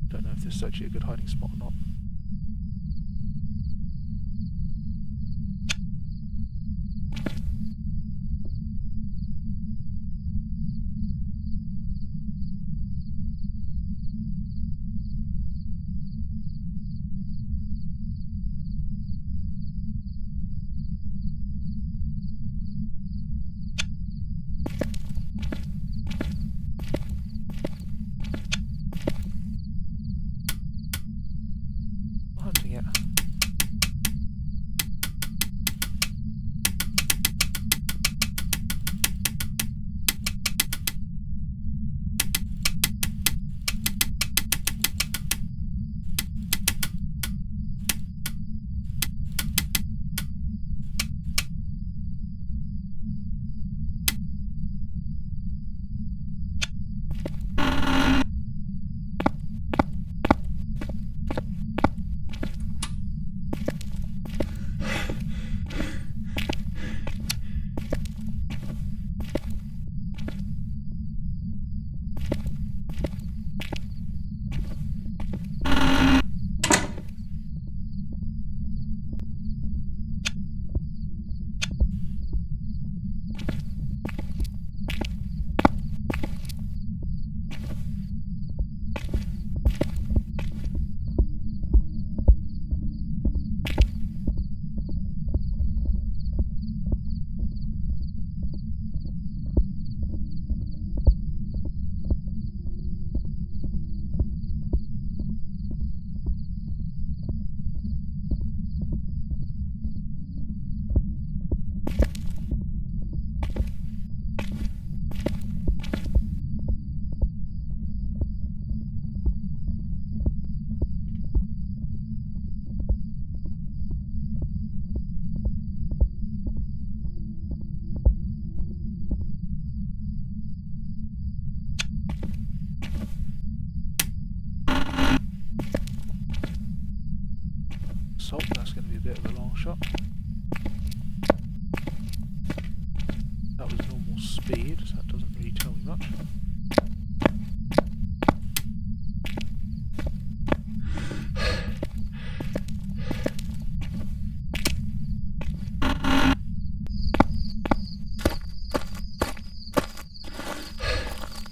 A: Don't know if this is actually a good hiding spot or not. assault, that's going to be a bit of a long shot. That was normal speed, so that doesn't really tell me much.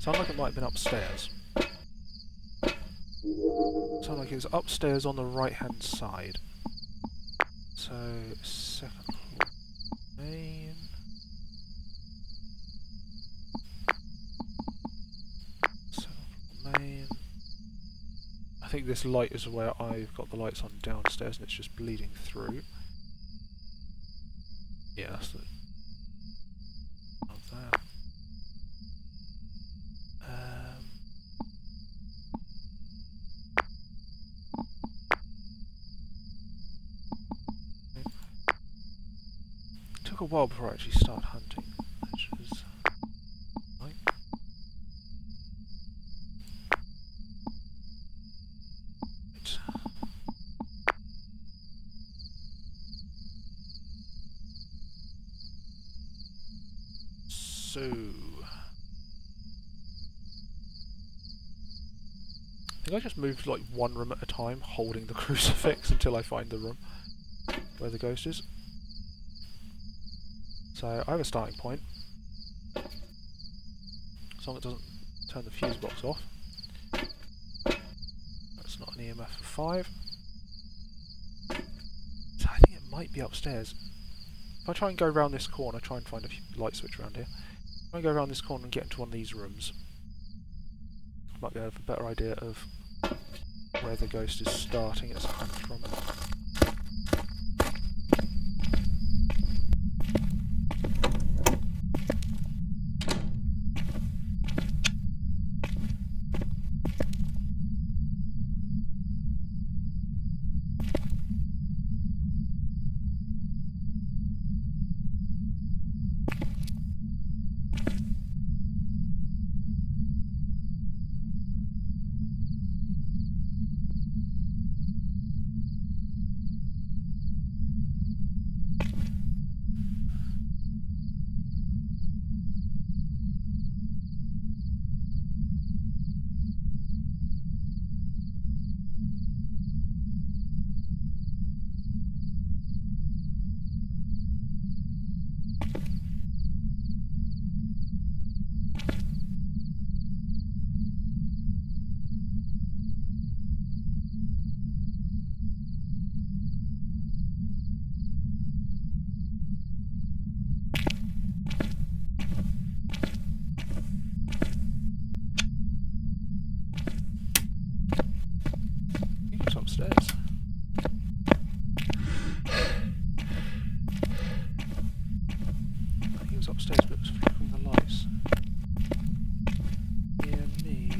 A: Sounded like it might have been upstairs. Sounded like it was upstairs on the right hand side. So, second floor main. Second floor main. I think this light is where I've got the lights on downstairs and it's just bleeding through. Yeah, that's the... of that. Took a while before I actually started hunting, which was right. So I think I just moved like one room at a time, holding the crucifix until I find the room where the ghost is. So I have a starting point. As long as it doesn't turn the fuse box off. That's not an EMF of 5. So I think it might be upstairs. If I try and go around this corner, try and find a light switch around here. If I go around this corner and get into one of these rooms, I might be able to have a better idea of where the ghost is starting its hunt from. Upstairs. I think it was upstairs, but it was flickering the lights. Yeah, me.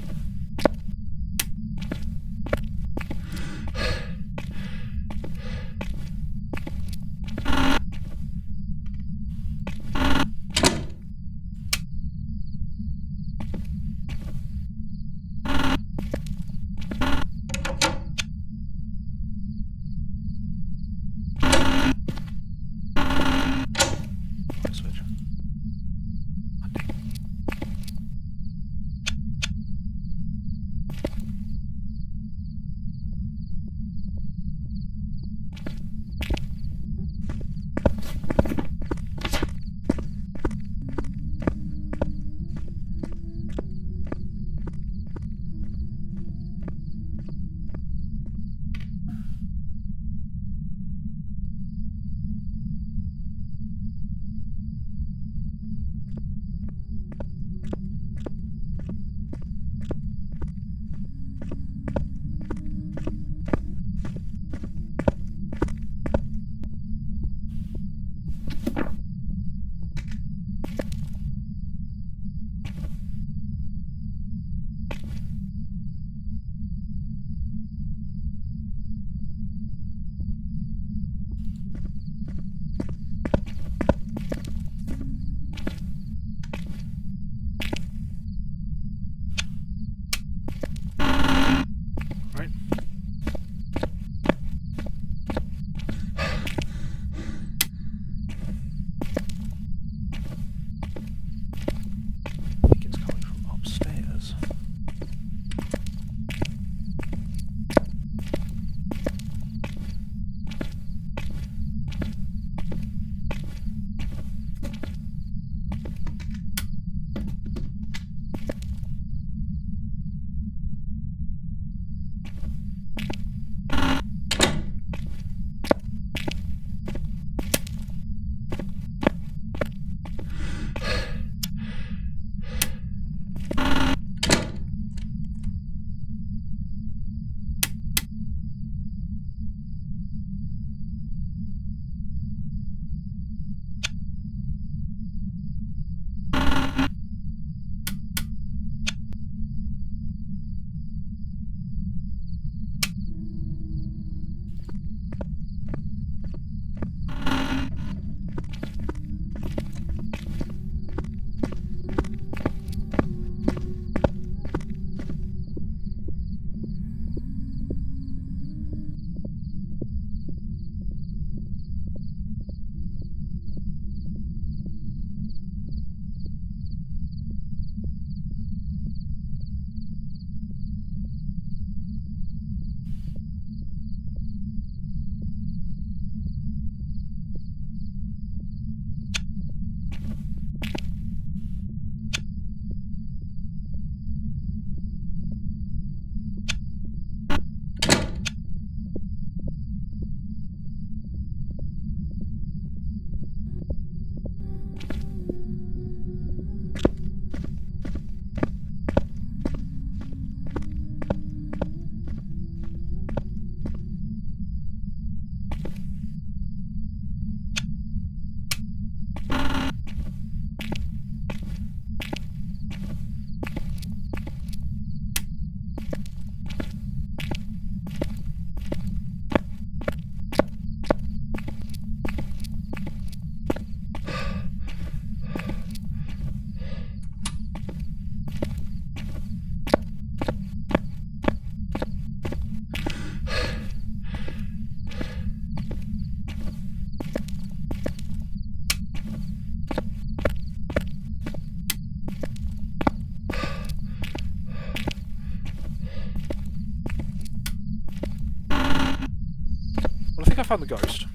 A: found the ghost.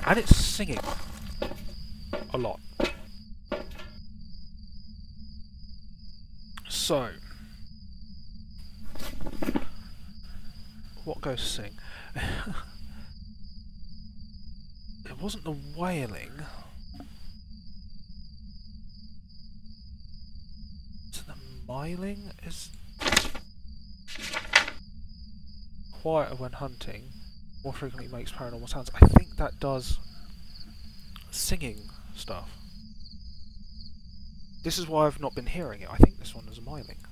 A: And it's singing. A lot. So, what ghosts sing? It wasn't the wailing. Is it the miling? Is quieter when hunting, more frequently makes paranormal sounds. I think that does singing stuff. This is why I've not been hearing it. I think this one is a miling.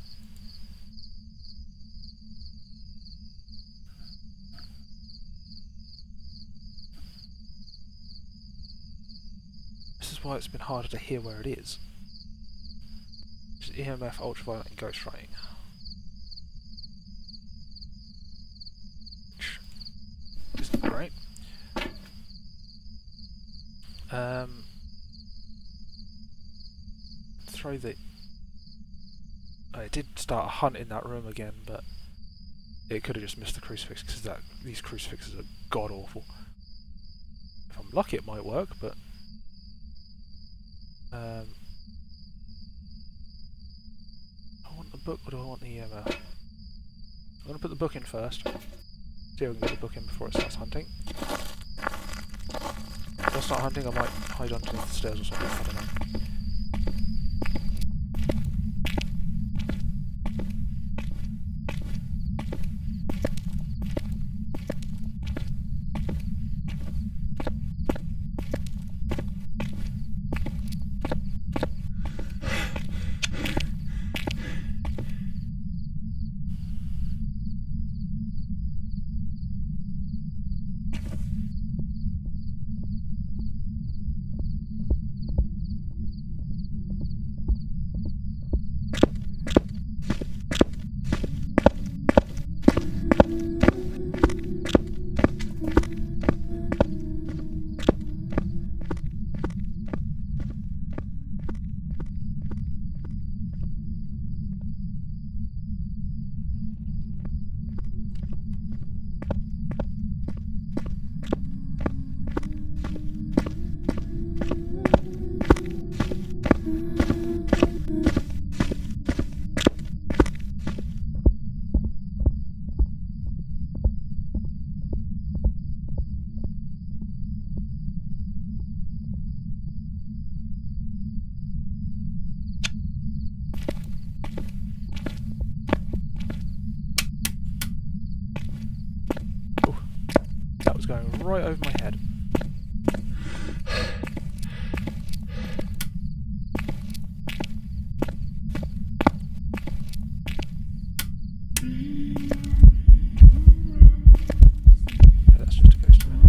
A: This is why it's been harder to hear where it is. It's EMF, ultraviolet, and ghostwriting. Which isn't great. Throw the... it did start a hunt in that room again, but it could have just missed the crucifix because these crucifixes are god awful. If I'm lucky, it might work, but I want the book, or do I want the EMF? I'm going to put the book in first. See if we can get the book in before it starts hunting. If it'll start hunting, I might hide underneath the stairs or something. I don't know. Going right over my head. Okay, that's just a ghost man.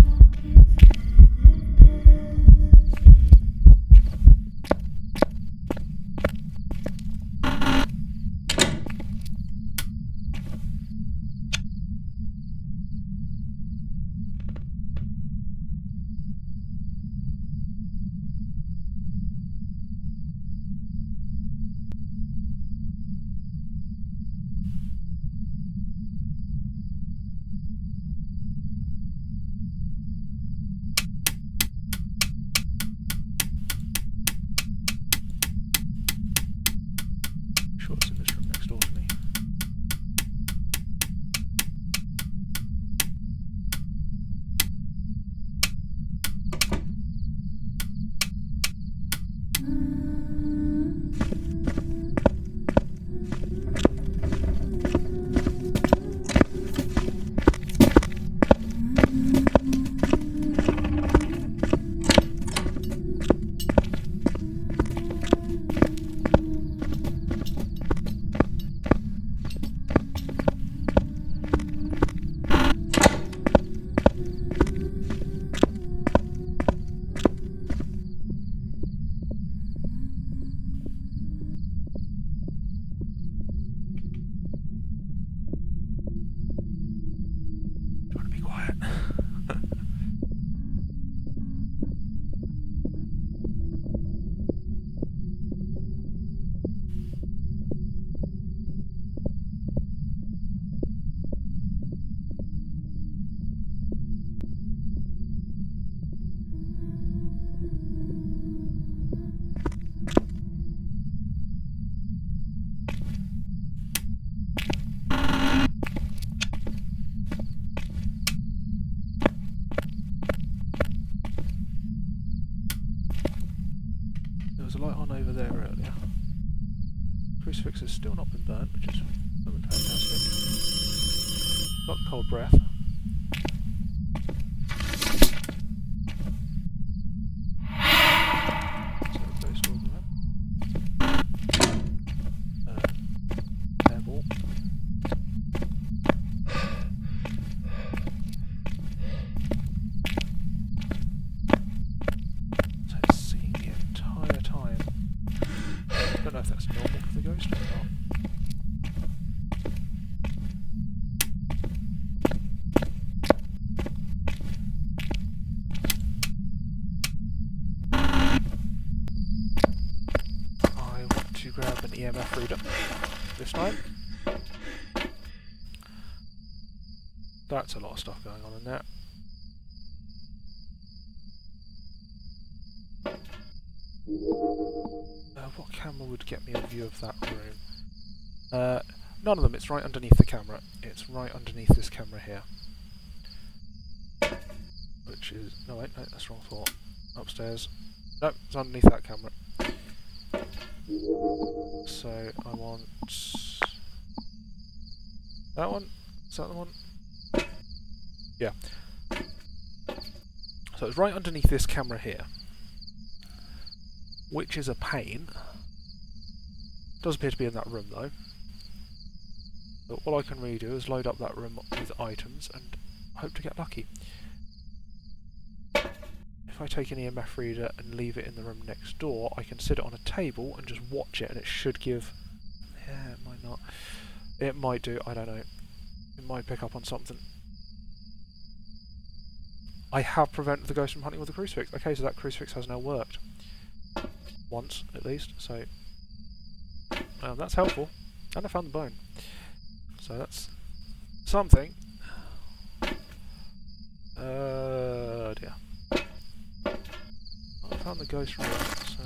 A: there was a light on over there earlier. Crucifix has still not been burnt, which is fantastic. Got cold breath. So ghost orb then. Airball. So it's seeing the entire time. I don't know if that's normal for the ghost or not. Grab an EMF reader this time. That's a lot of stuff going on in there. What camera would get me a view of that room? None of them. It's right underneath the camera. It's right underneath this camera here. Which is... no wait, no, that's wrong thought. Upstairs. No, it's underneath that camera. So I want that one. Is that the one? Yeah. So it's right underneath this camera here, which is a pain. Does appear to be in that room though. But all I can really do is load up that room with items and hope to get lucky. If I take an EMF reader and leave it in the room next door, I can sit it on a table and just watch it, and it should give... yeah, it might not. It might do, I don't know. It might pick up on something. I have prevented the ghost from hunting with a crucifix. Okay, so that crucifix has now worked. Once, at least, so... that's helpful. And I found the bone. So that's... something. Dear. I found the ghost room, so...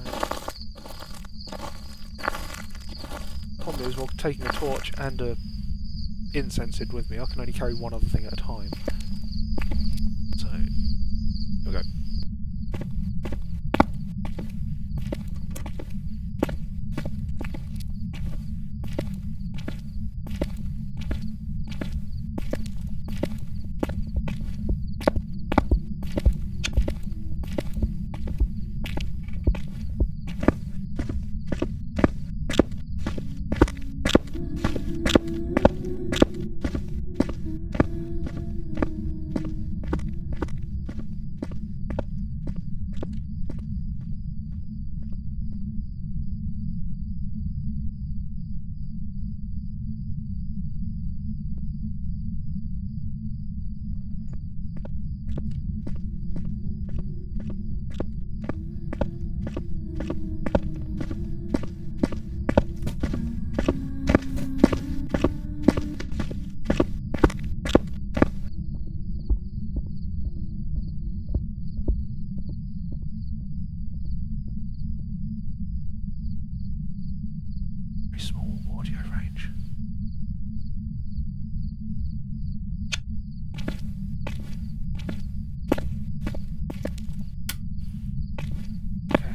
A: problem is, while taking a torch and a incensed with me, I can only carry one other thing at a time. So, here we go.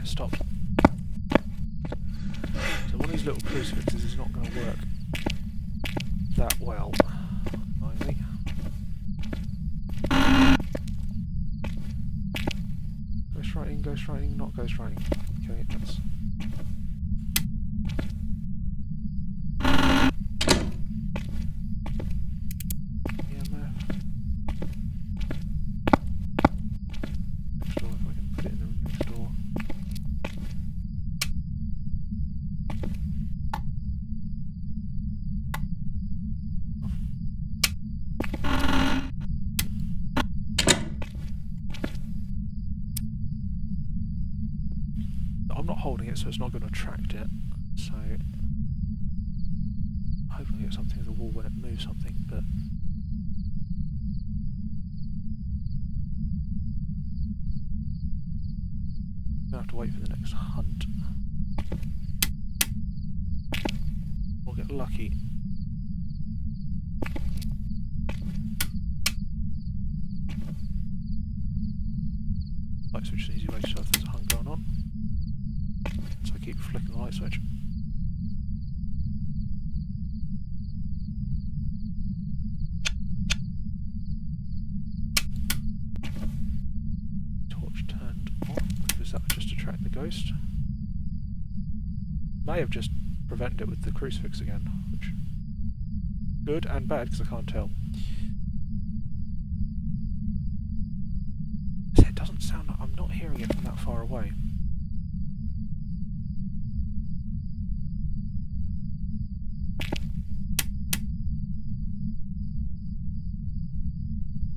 A: Stopped. So one of these little crucifixes is not going to work that well, finally. Ghostwriting, not ghostwriting. Okay, that's... EMF. Next door, if I can put it in the room next door. I'm not holding it, so it's not going to attract it. So hopefully get something in the wall when it moves something, but gonna have to wait for the next hunt. We'll get lucky. Light switch is an easy way to show if there's a hunt going on. so I keep flicking the light switch. Torch turned on, because that would just attract the ghost. May have just prevented it with the crucifix again, which good and bad because I can't tell. It doesn't sound like I'm not hearing it from that far away.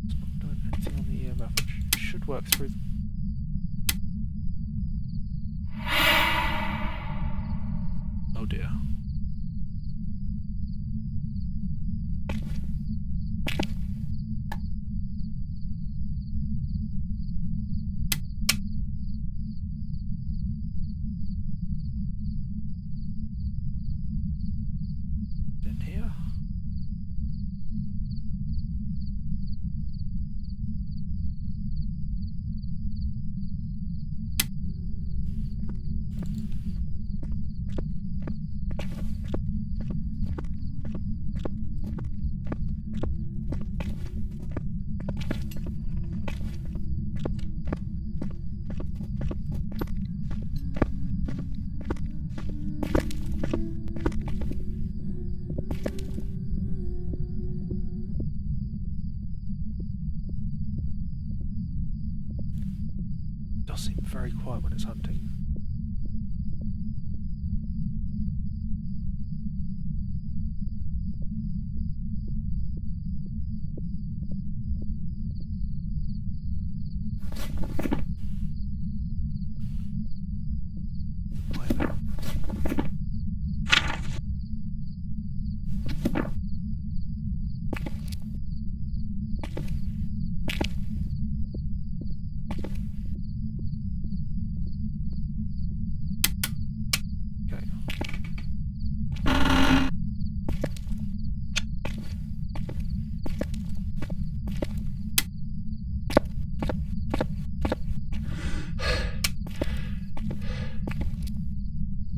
A: It's not doing anything on the EMF, which should work through. Oh dear. In here? It does seem very quiet when it's hunting.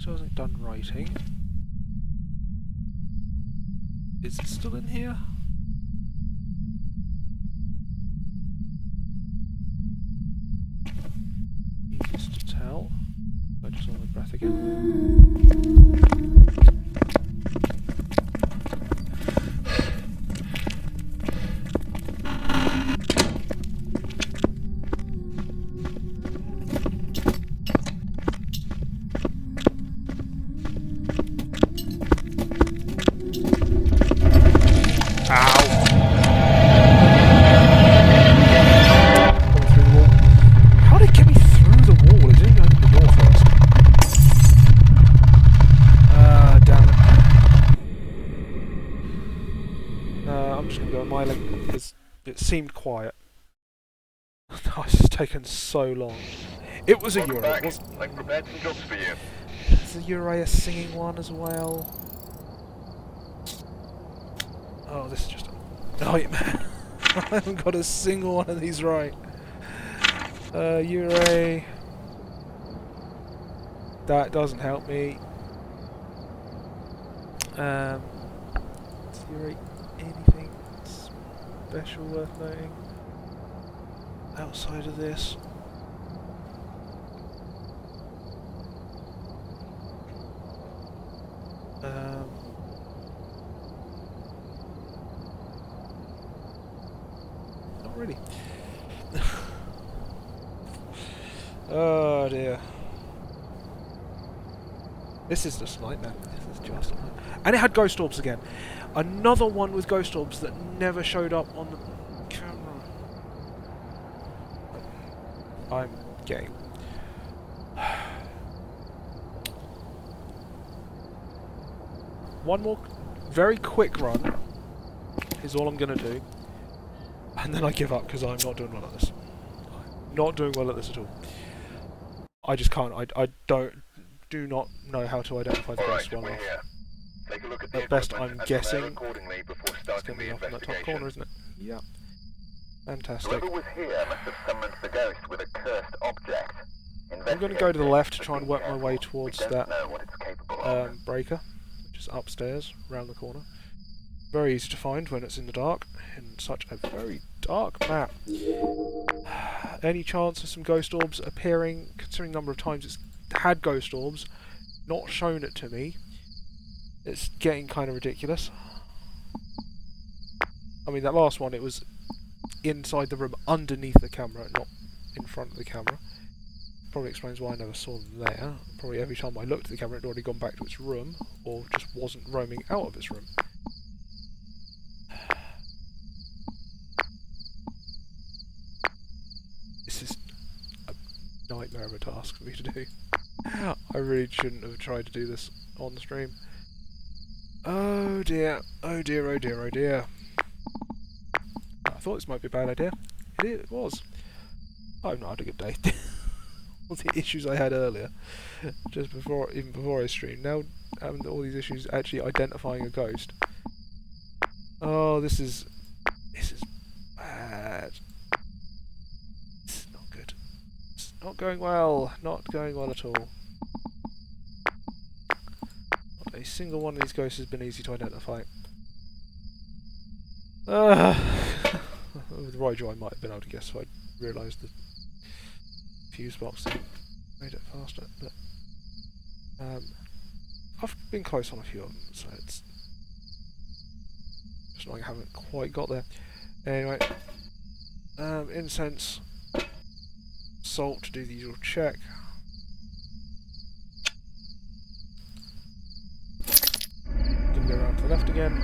A: So hasn't done writing. Is it still in here? Easiest to tell. I just saw my breath again. It seemed quiet. It's just taken so long. It was a Uray.
B: I've prepared some jobs for you.
A: Is a Uray a singing one as well? Oh, this is just a nightmare. I haven't got a single one of these right. Uray. That doesn't help me. Is Uray anything special worth noting outside of this? Not really. Oh dear. This is just a nightmare. This is just a nightmare. And it had ghost orbs again. Another one with ghost orbs that never showed up on the camera. I'm game. One more very quick run is all I'm going to do. And then I give up because I'm not doing well at this. Not doing well at this at all. I just can't. I do not know how to identify the best one.
B: Take a look at the
A: At best, I'm
B: and
A: guessing
B: accordingly before
A: it's
B: starting
A: going to be
B: the
A: off in that top
B: investigation.
A: corner, isn't it? Yeah. Fantastic.
B: Whoever was here must have summoned the ghost with a cursed object.
A: I'm going to go to the left to try and work my way towards
B: We don't
A: that
B: know what it's capable of.
A: breaker, which is upstairs, around the corner. Very easy to find when it's in the dark, in such a very dark map. Any chance of some ghost orbs appearing, considering the number of times it's had ghost orbs, not shown it to me, it's getting kind of ridiculous. I mean, that last one, it was inside the room underneath the camera, not in front of the camera. Probably explains why I never saw them there. Probably every time I looked at the camera, it had already gone back to its room, or just wasn't roaming out of its room. This is a nightmare of a task for me to do. I really shouldn't have tried to do this on the stream. Oh dear, oh dear, oh dear, oh dear. I thought this might be a bad idea. It was. I've not had a good day. All the issues I had earlier, just before, even before I streamed, now having all these issues actually identifying a ghost. Oh, this is bad. This is not good. It's not going well. Not going well at all. Not a single one of these ghosts has been easy to identify. With Rigel I might have been able to guess if I realised the fuse box thing made it faster, but I've been close on a few of them, so it's just like I haven't quite got there. Anyway, incense, salt to do the usual check. Gonna go around to the left again.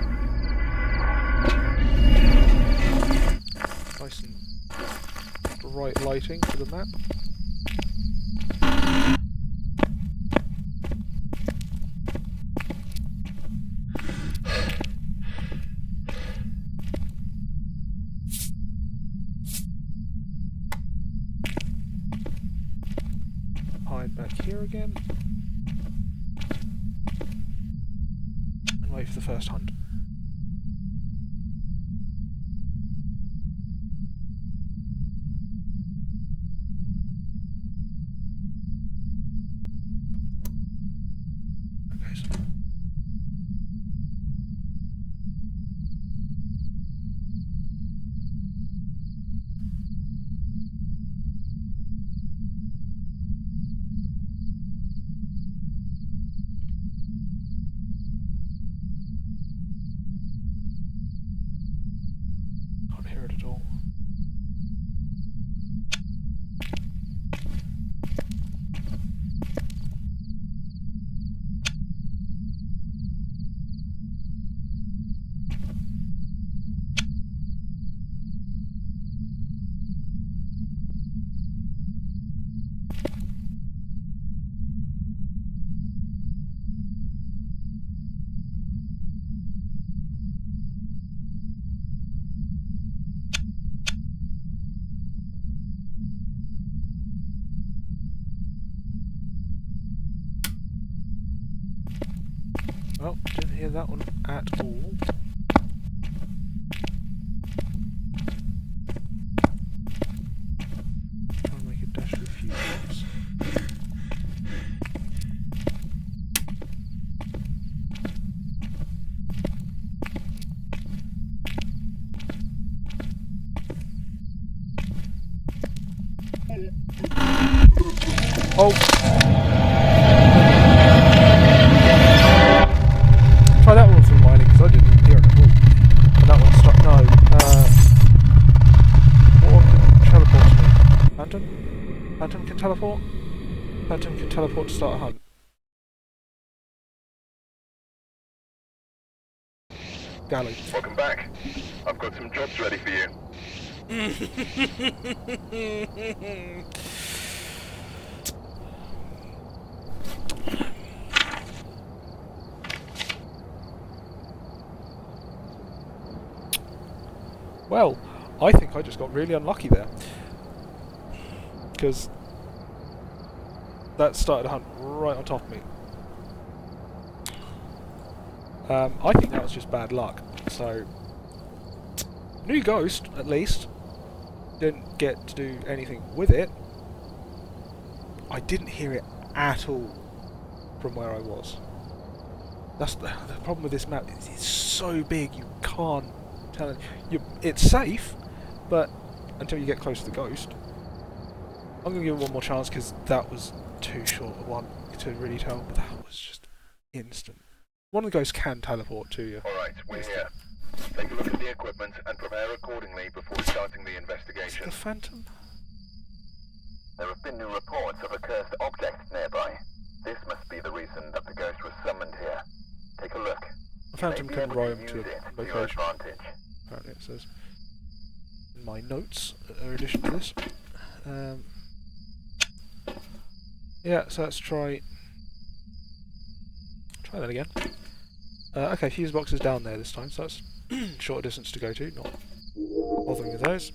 A: Nice and bright lighting for the map. Hide back here again. And wait for the first hunt. Can't hear it at all. Well, didn't hear that one at all. Try and make a dash to a few shots. Oh! Try that one for mining, because I didn't hear it at all. And that one stuck. No. What one can teleport to me? Phantom? Phantom can teleport? Phantom can teleport to start a hunt. Galley.
B: Welcome back. I've got some jobs ready for you.
A: Well, I think I just got really unlucky there. Because that started a hunt right on top of me. I think that was just bad luck. So, new ghost, at least. Didn't get to do anything with it. I didn't hear it at all from where I was. That's the problem with this map. It's so big, you can't tell it. It's safe, but until you get close to the ghost. I'm going to give it one more chance because that was too short a one to really tell, but that was just instant. One of the ghosts can teleport to you.
B: Alright, we're here. Take a look at the equipment and prepare accordingly before starting the
A: Is it
B: investigation.
A: the Phantom?
B: There have been new reports of a cursed object nearby. This must be the reason that the ghost was summoned here. Take a look.
A: The Phantom can roam to
B: use it
A: a
B: to your
A: location.
B: advantage.
A: Apparently it says in my notes in addition to this. Yeah, so let's try that again. Okay, fuse box is down there this time, so that's short distance to go to, not bothering with those.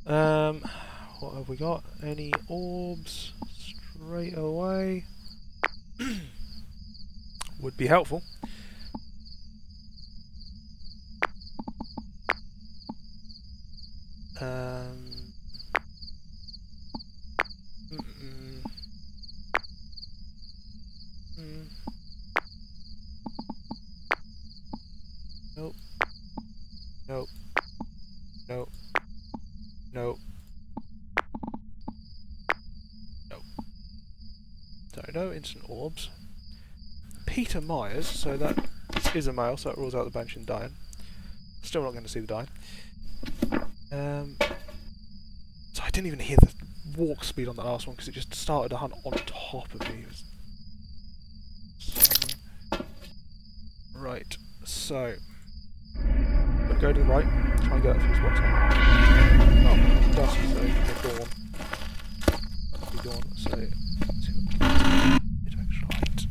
A: What have we got? Any orbs straight away? Would be helpful. Nope. Nope. Nope. Nope. Nope. So no instant orbs. Peter Myers, so that is a male, so it rules out the bench and dying. Still not going to see the dying. So I didn't even hear the walk speed on the last one because it just started a hunt on top of me. Right, so I'm going to go to the right, try and get that fuse box on. Oh, dusk, so dawn. Be dawn, so let's see what extra light.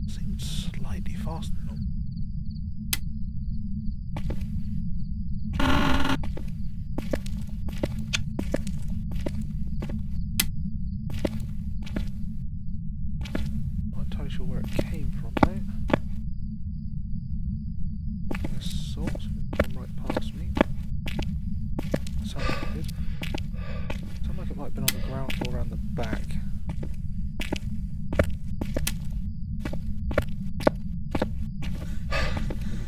A: Seemed slightly faster than normal. Not entirely sure where it came from, though. This sort of come right past me. Sounds like it did. Sounds like it might have been on the ground floor around the back.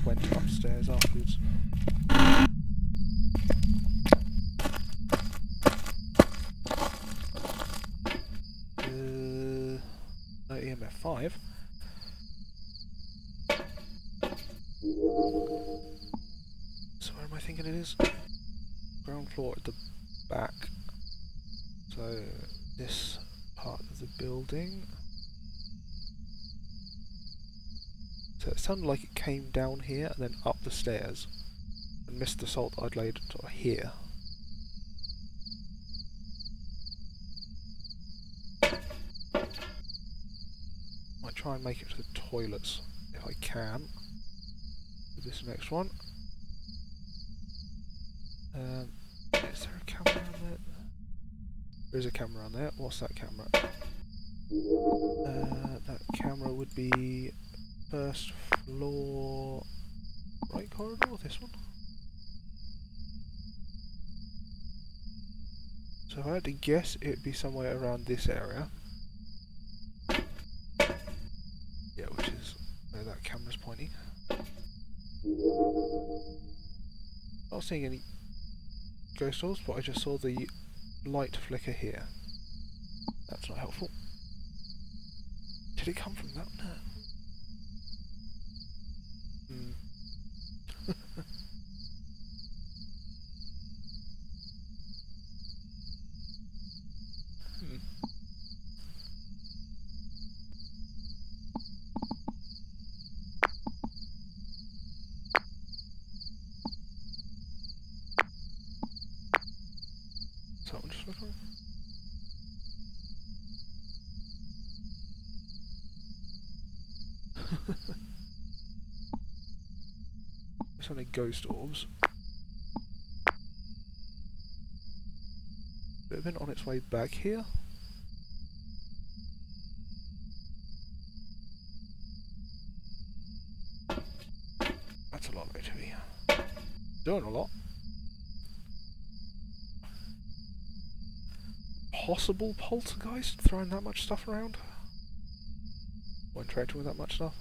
A: Went upstairs afterwards. No EMF 5. So where am I thinking it is? Ground floor at the back. So this part of the building. So it sounded like it came down here and then up the stairs and missed the salt I'd laid sort of here. Might try and make it to the toilets if I can with this next one. Is there a camera on there? There's a camera on there. What's that camera? That camera would be first floor, right corridor, this one. So if I had to guess, it'd be somewhere around this area. Yeah, which is where that camera's pointing. Not seeing any ghost orbs, but I just saw the light flicker here. That's not helpful. Did it come from that? No. Someone just flickering? It's only ghost orbs. Could it have been on its way back here? That's a lot of activity. Doing a lot. Possible poltergeist throwing that much stuff around? Or interacting with that much stuff?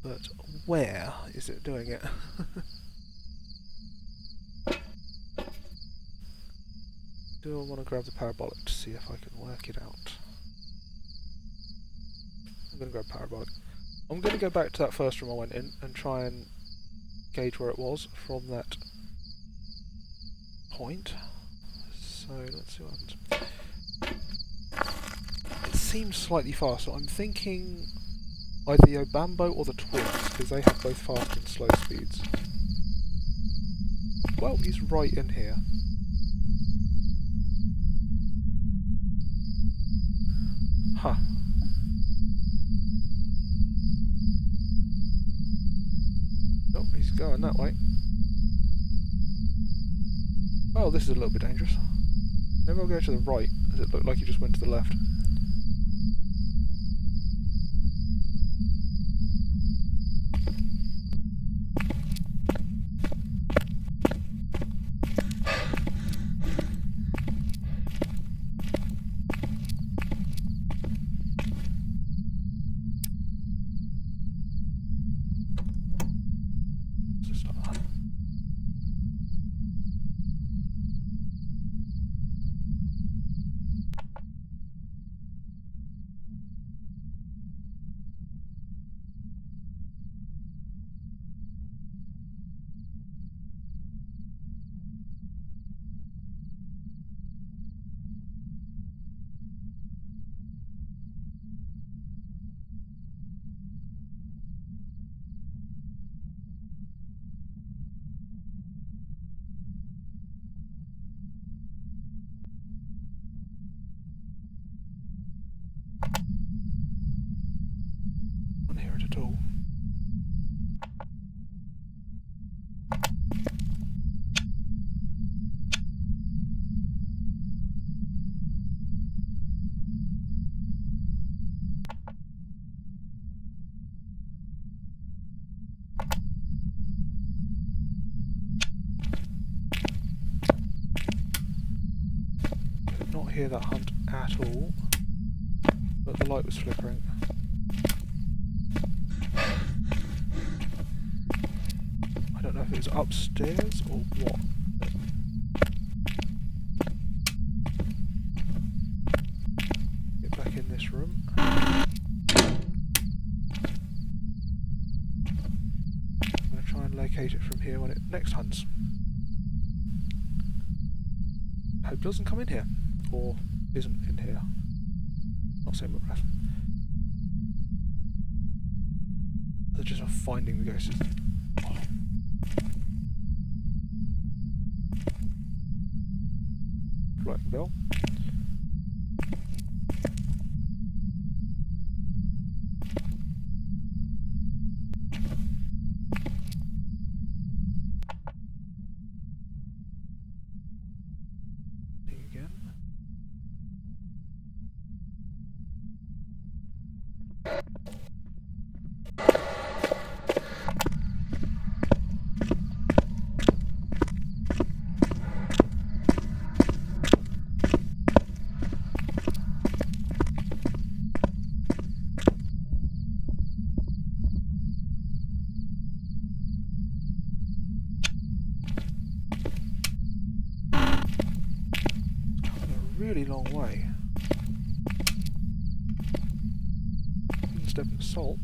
A: But where is it doing it? Do I want to grab the parabolic to see if I can work it out? I'm going to grab parabolic. I'm going to go back to that first room I went in and try and gauge where it was from that point. So let's see what happens. It seems slightly faster. I'm thinking either the Obambo or the Twins, because they have both fast and slow speeds. Well, he's right in here. Huh. Nope, he's going that way. Oh, this is a little bit dangerous. Maybe I'll go to the right, as it looked like he just went to the left. Can't hear it at all. Could not hear that hunt at all, but the light was flickering. I don't know if it was upstairs or what. Get back in this room. I'm going to try and locate it from here when it next hunts. Hope it doesn't come in here, or isn't in here. Not saying what. They're just finding the ghosts. Oh. Lightning bell. really long way. Step of salt.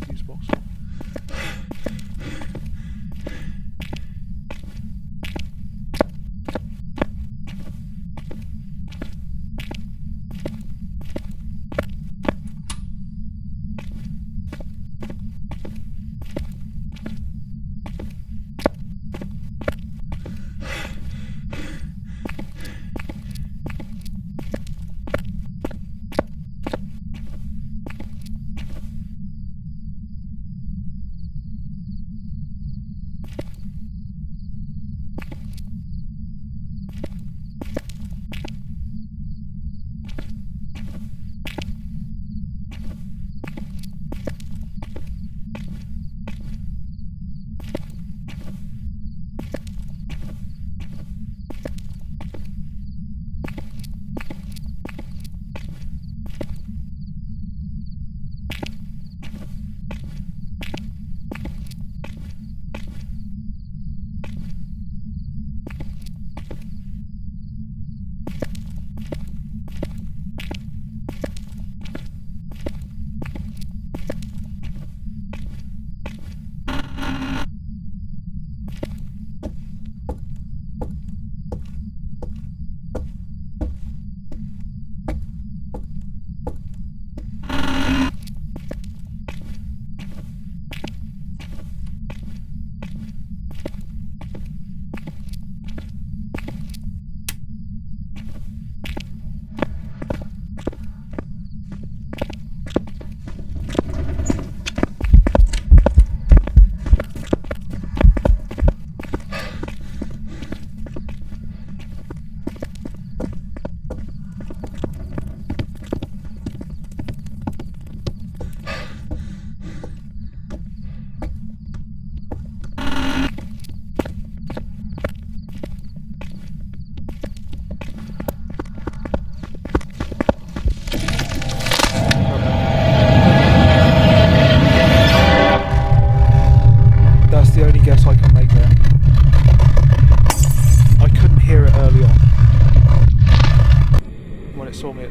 A: Fuse box.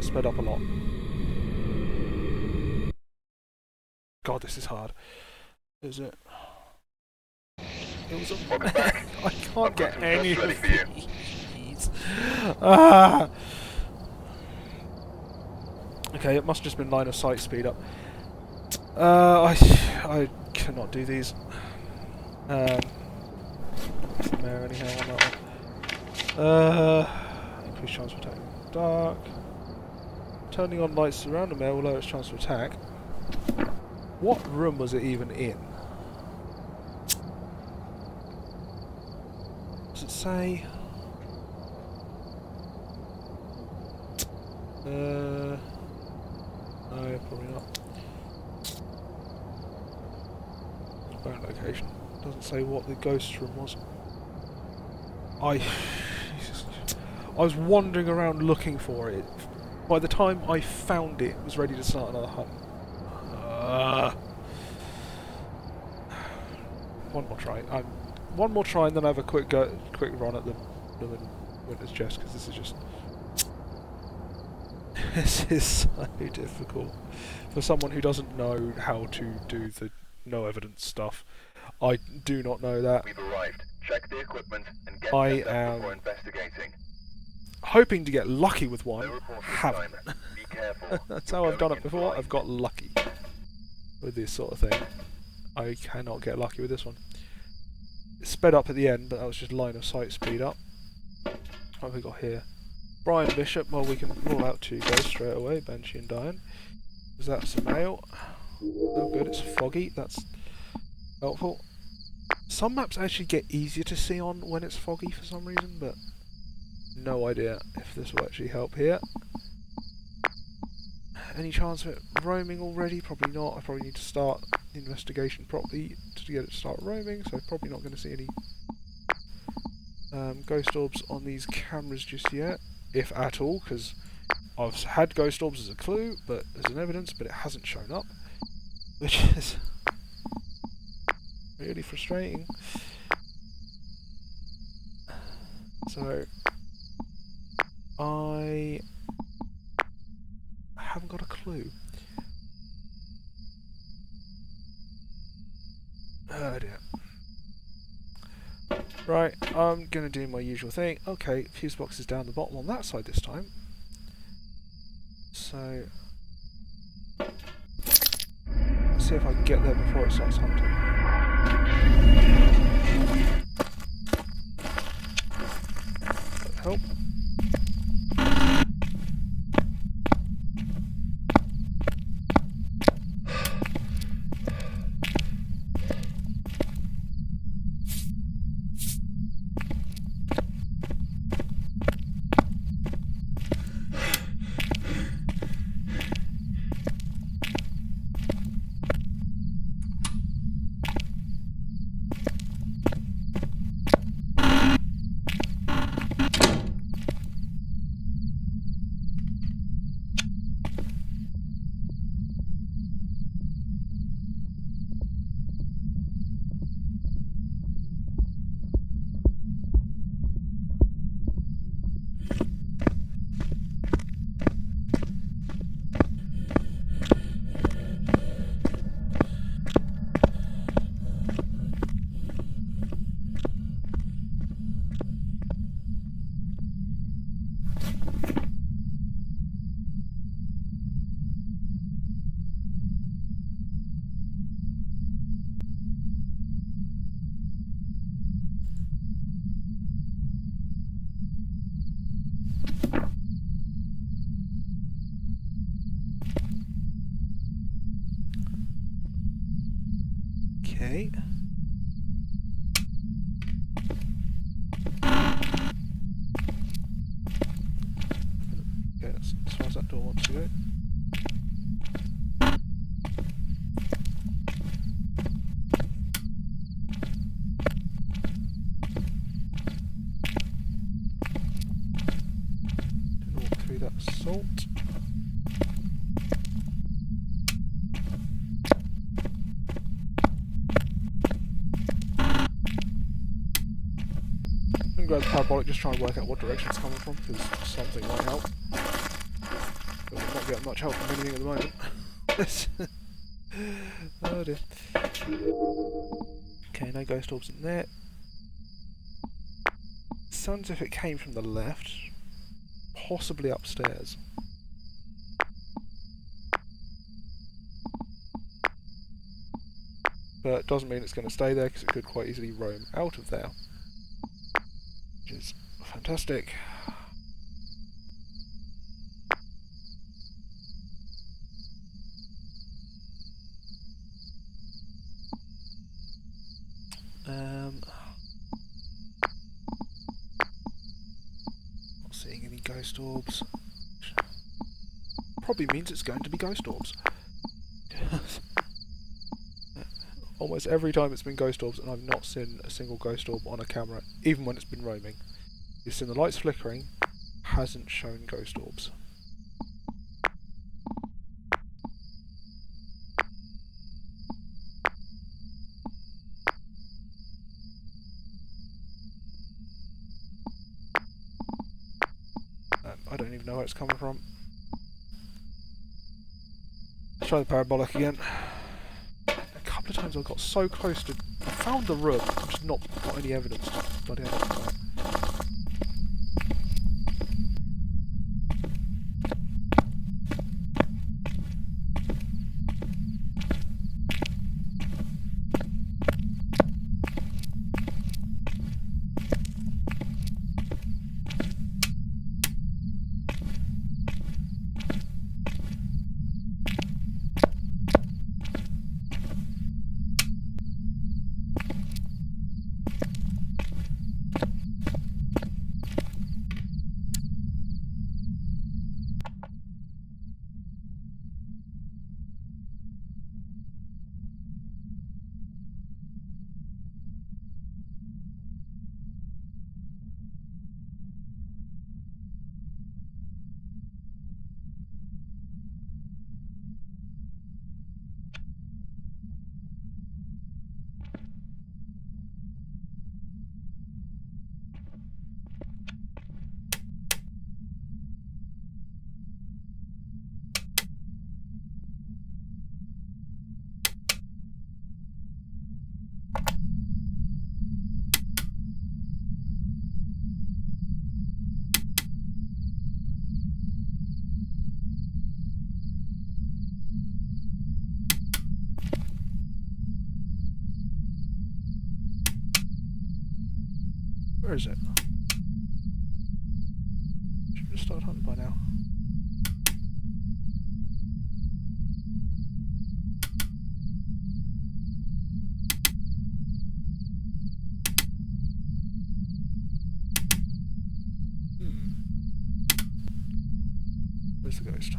A: Sped up a lot. God, this is hard. Is it? It was a... I can't get any of these. Ah! Okay, it must have just been line of sight speed up. I cannot do these. There anyhow on that one. Increase chance of attack in the dark. Turning on lights around the mare will lower its chance to attack. What room was it even in? Does it say? No, probably not. Phone location. Doesn't say what the ghost room was. I was wandering around looking for it. By the time I found it, it was ready to start another hunt. One more try. One more try, and then I have a quick run at the Winter's Jest, because this is just this is so difficult for someone who doesn't know how to do the no evidence stuff. I do not know that.
B: We've arrived. Check the equipment and get
A: I
B: set up
A: am
B: before investigating.
A: hoping to get lucky with one.
B: No report this
A: Haven't.
B: time. Be careful.
A: That's
B: You're
A: how I've done
B: going
A: it
B: in
A: before.
B: blind.
A: I've got lucky with this sort of thing. I cannot get lucky with this one. It sped up at the end, but that was just line of sight speed up. What have we got here? Brian Bishop. Well, we can rule out two ghosts straight away, Banshee and Diane. Is that some mail? Oh good, it's foggy. That's helpful. Some maps actually get easier to see on when it's foggy for some reason, but no idea if this will actually help here. Any chance of it roaming already? Probably not. I probably need to start the investigation properly to get it to start roaming, so probably not going to see any ghost orbs on these cameras just yet, if at all, because I've had ghost orbs as a clue, but as an evidence, but it hasn't shown up. which is really frustrating. So I haven't got a clue. Oh dear. Right, I'm gonna do my usual thing. Okay, fuse box is down the bottom on that side this time. So let's see if I can get there before it starts hunting. That'll help. Okay. Okay, that's as far as that door wants to go. Didn't walk through that salt. I'm going to grab the parabolic, just try and work out what direction it's coming from, because something might help. But we're not getting much help from anything at the moment. Oh dear. Okay, no ghost orbs in there. Sounds as if it came from the left, possibly upstairs. But it doesn't mean it's going to stay there, because it could quite easily roam out of there. Which is fantastic. Not seeing any ghost orbs. Probably means it's going to be ghost orbs. Almost every time it's been ghost orbs, and I've not seen a single ghost orb on a camera, even when it's been roaming. You've seen the lights flickering, hasn't shown ghost orbs. I don't even know where it's coming from. Let's try the parabolic again. A couple of times I got so close to... I found the room, I've just not got any evidence to bloody identify it. Where is it? Should have started hunting by now. Where's the ghost?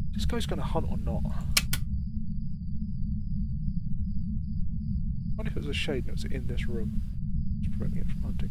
A: Is this ghost going to hunt or not? I wonder if it was a shade that was in this room. It's preventing it from hunting.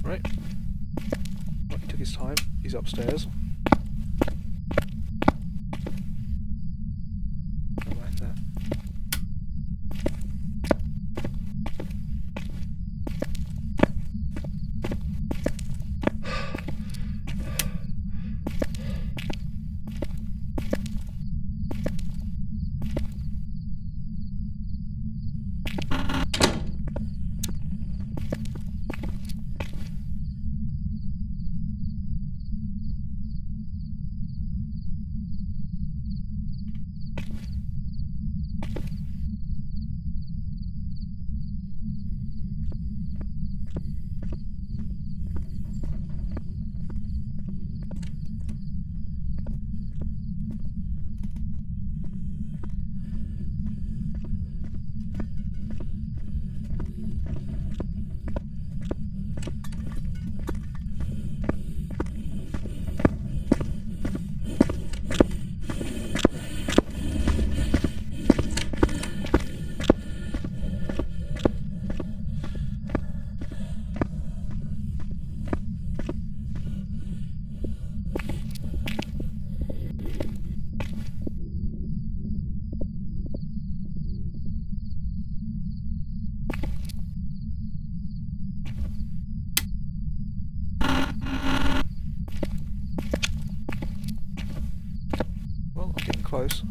A: Right. Well, he took his time. He's upstairs. Go back there. Well, I'm getting close.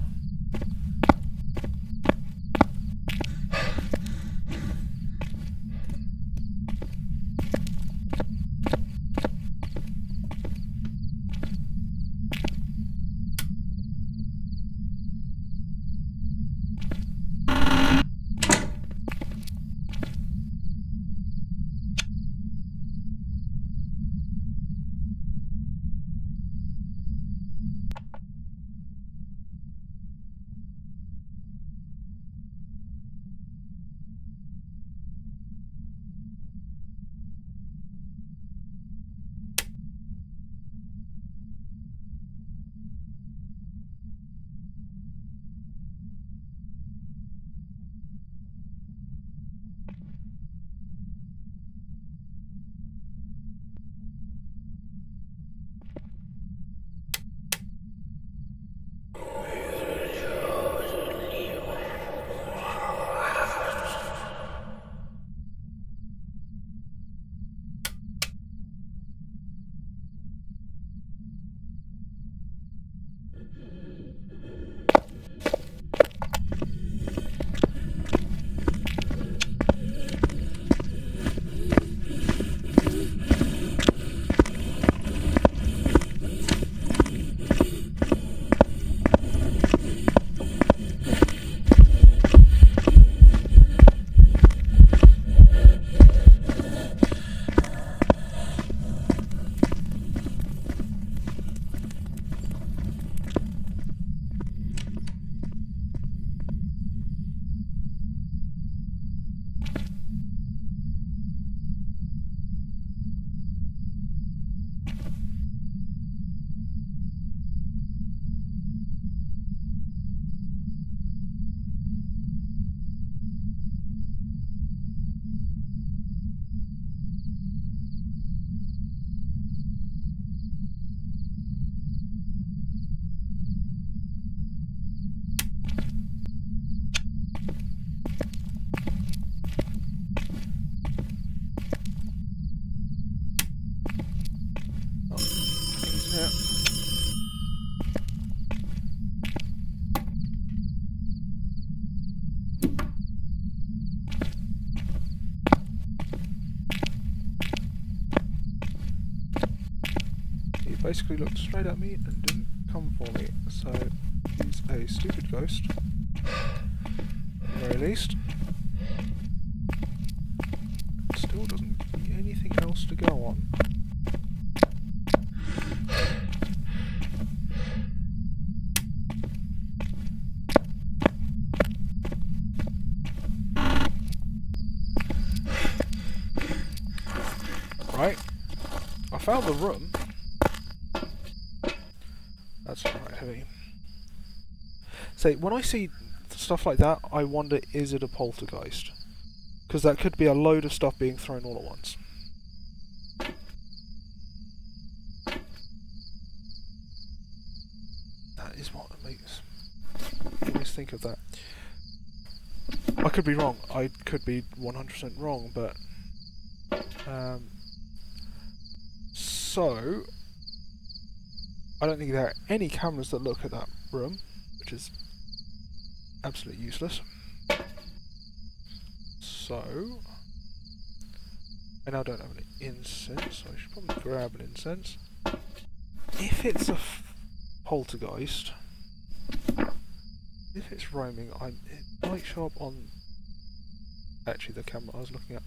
A: Oh, he's there. He basically looked straight at me and didn't come for me, so he's a stupid ghost, at the very least. Still doesn't give me anything else to go on. Right, I found the room. That's right, heavy. So when I see stuff like that, I wonder, is it a poltergeist? Because that could be a load of stuff being thrown all at once. That is what makes me always think of that. I could be wrong. I could be 100% wrong, but so I don't think there are any cameras that look at that room, which is absolutely useless. So I now don't have an incense, so I should probably grab an incense. If it's a poltergeist, if it's roaming, it might show up on actually the camera I was looking at.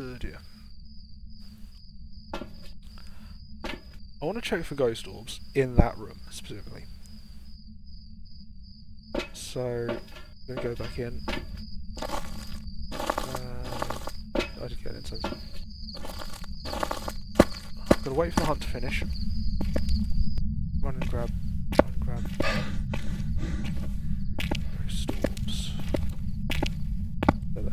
A: Oh dear. I want to check for ghost orbs in that room specifically. So I'm going to go back in. I did get an incense. I'm going to wait for the hunt to finish. Run and grab. Ghost orbs. They're there.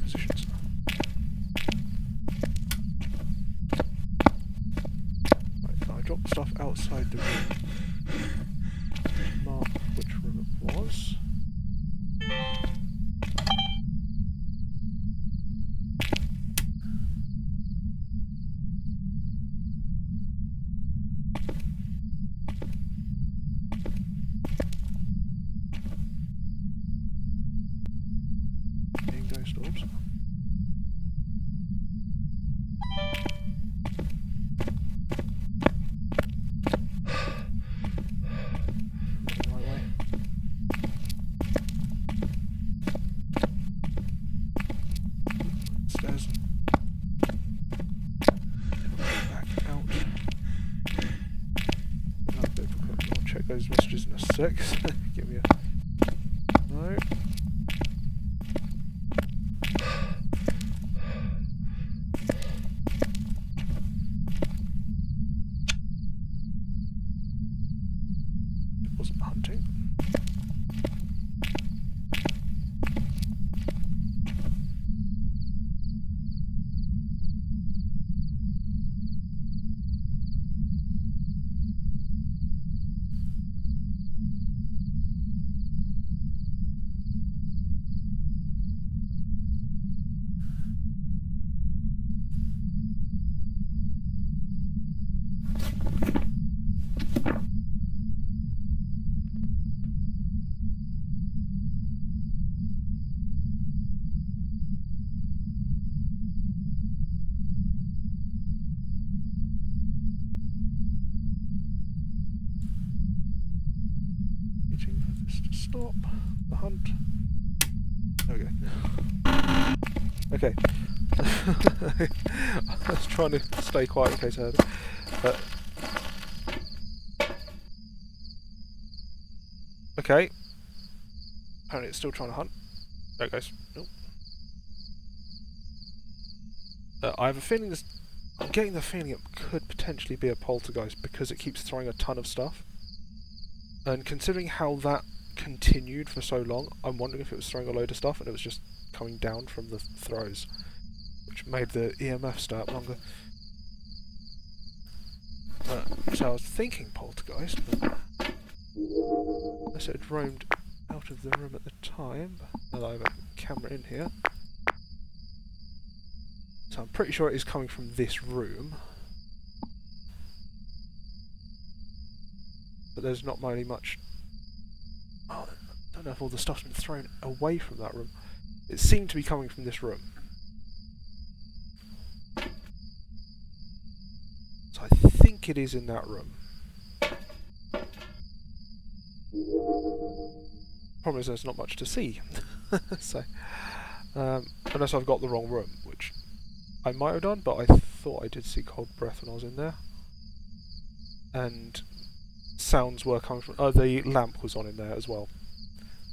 A: Positions. Right, I dropped stuff outside the room. Mark which room it was. Ghost orbs. Stairs. Back out. Another bit of a I'll check those messages in a sec. Give me a no. It wasn't hunting. Just stop the hunt. There we go. Okay. I was trying to stay quiet in case I heard it. But okay. Apparently it's still trying to hunt. There it goes. Nope. I have a feeling this... I'm getting the feeling it could potentially be a poltergeist because it keeps throwing a ton of stuff. And considering how that continued for so long, I'm wondering if it was throwing a load of stuff and it was just coming down from the throws, which made the EMF stay up longer. So I was thinking poltergeist, but unless it had roamed out of the room at the time. And I have a camera in here. So I'm pretty sure it is coming from this room. But there's not really much... Oh, I don't know if all the stuff's been thrown away from that room. It seemed to be coming from this room. So I think it is in that room. Problem is there's not much to see. So, unless I've got the wrong room, which I might have done, but I thought I did see cold breath when I was in there. And sounds were coming from... Oh, the lamp was on in there as well.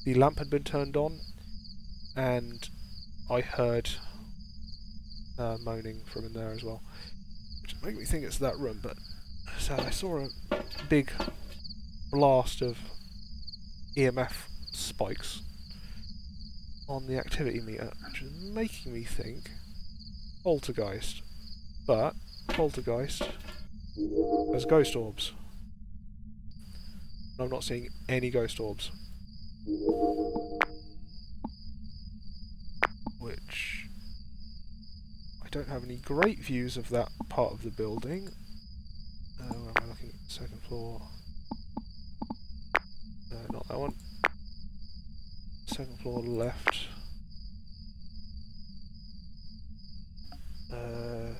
A: The lamp had been turned on, and I heard moaning from in there as well. Which makes me think it's that room, but... So I saw a big blast of EMF spikes on the activity meter, which is making me think poltergeist. But poltergeist has ghost orbs. I'm not seeing any ghost orbs. Which I don't have any great views of that part of the building. Where am I looking? Second floor. Not that one. Second floor left.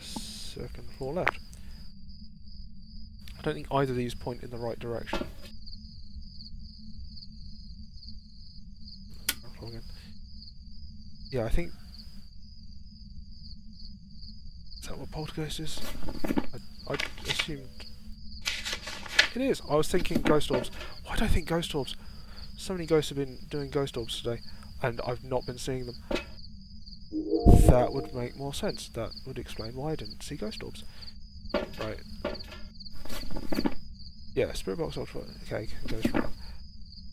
A: Second floor left. I don't think either of these point in the right direction. Yeah, I think... Is that what poltergeist is? I assumed... It is! I was thinking ghost orbs. Why do I think ghost orbs? So many ghosts have been doing ghost orbs today, and I've not been seeing them. That would make more sense. That would explain why I didn't see ghost orbs. Right. Yeah, spirit box ultra. Okay, goes right.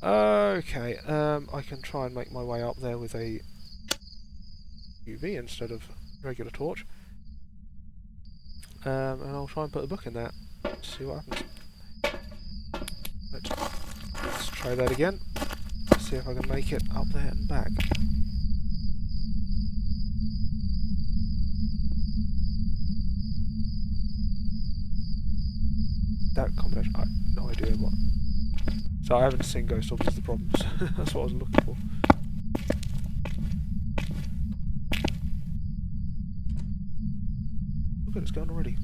A: Okay, I can try and make my way up there with a UV instead of regular torch. And I'll try and put a book in there. See what happens. Let's try that again. See if I can make it up there and back. That combination, I have no idea what. So I haven't seen ghost orbs is the problem. That's what I was looking for. Look at it's gone already.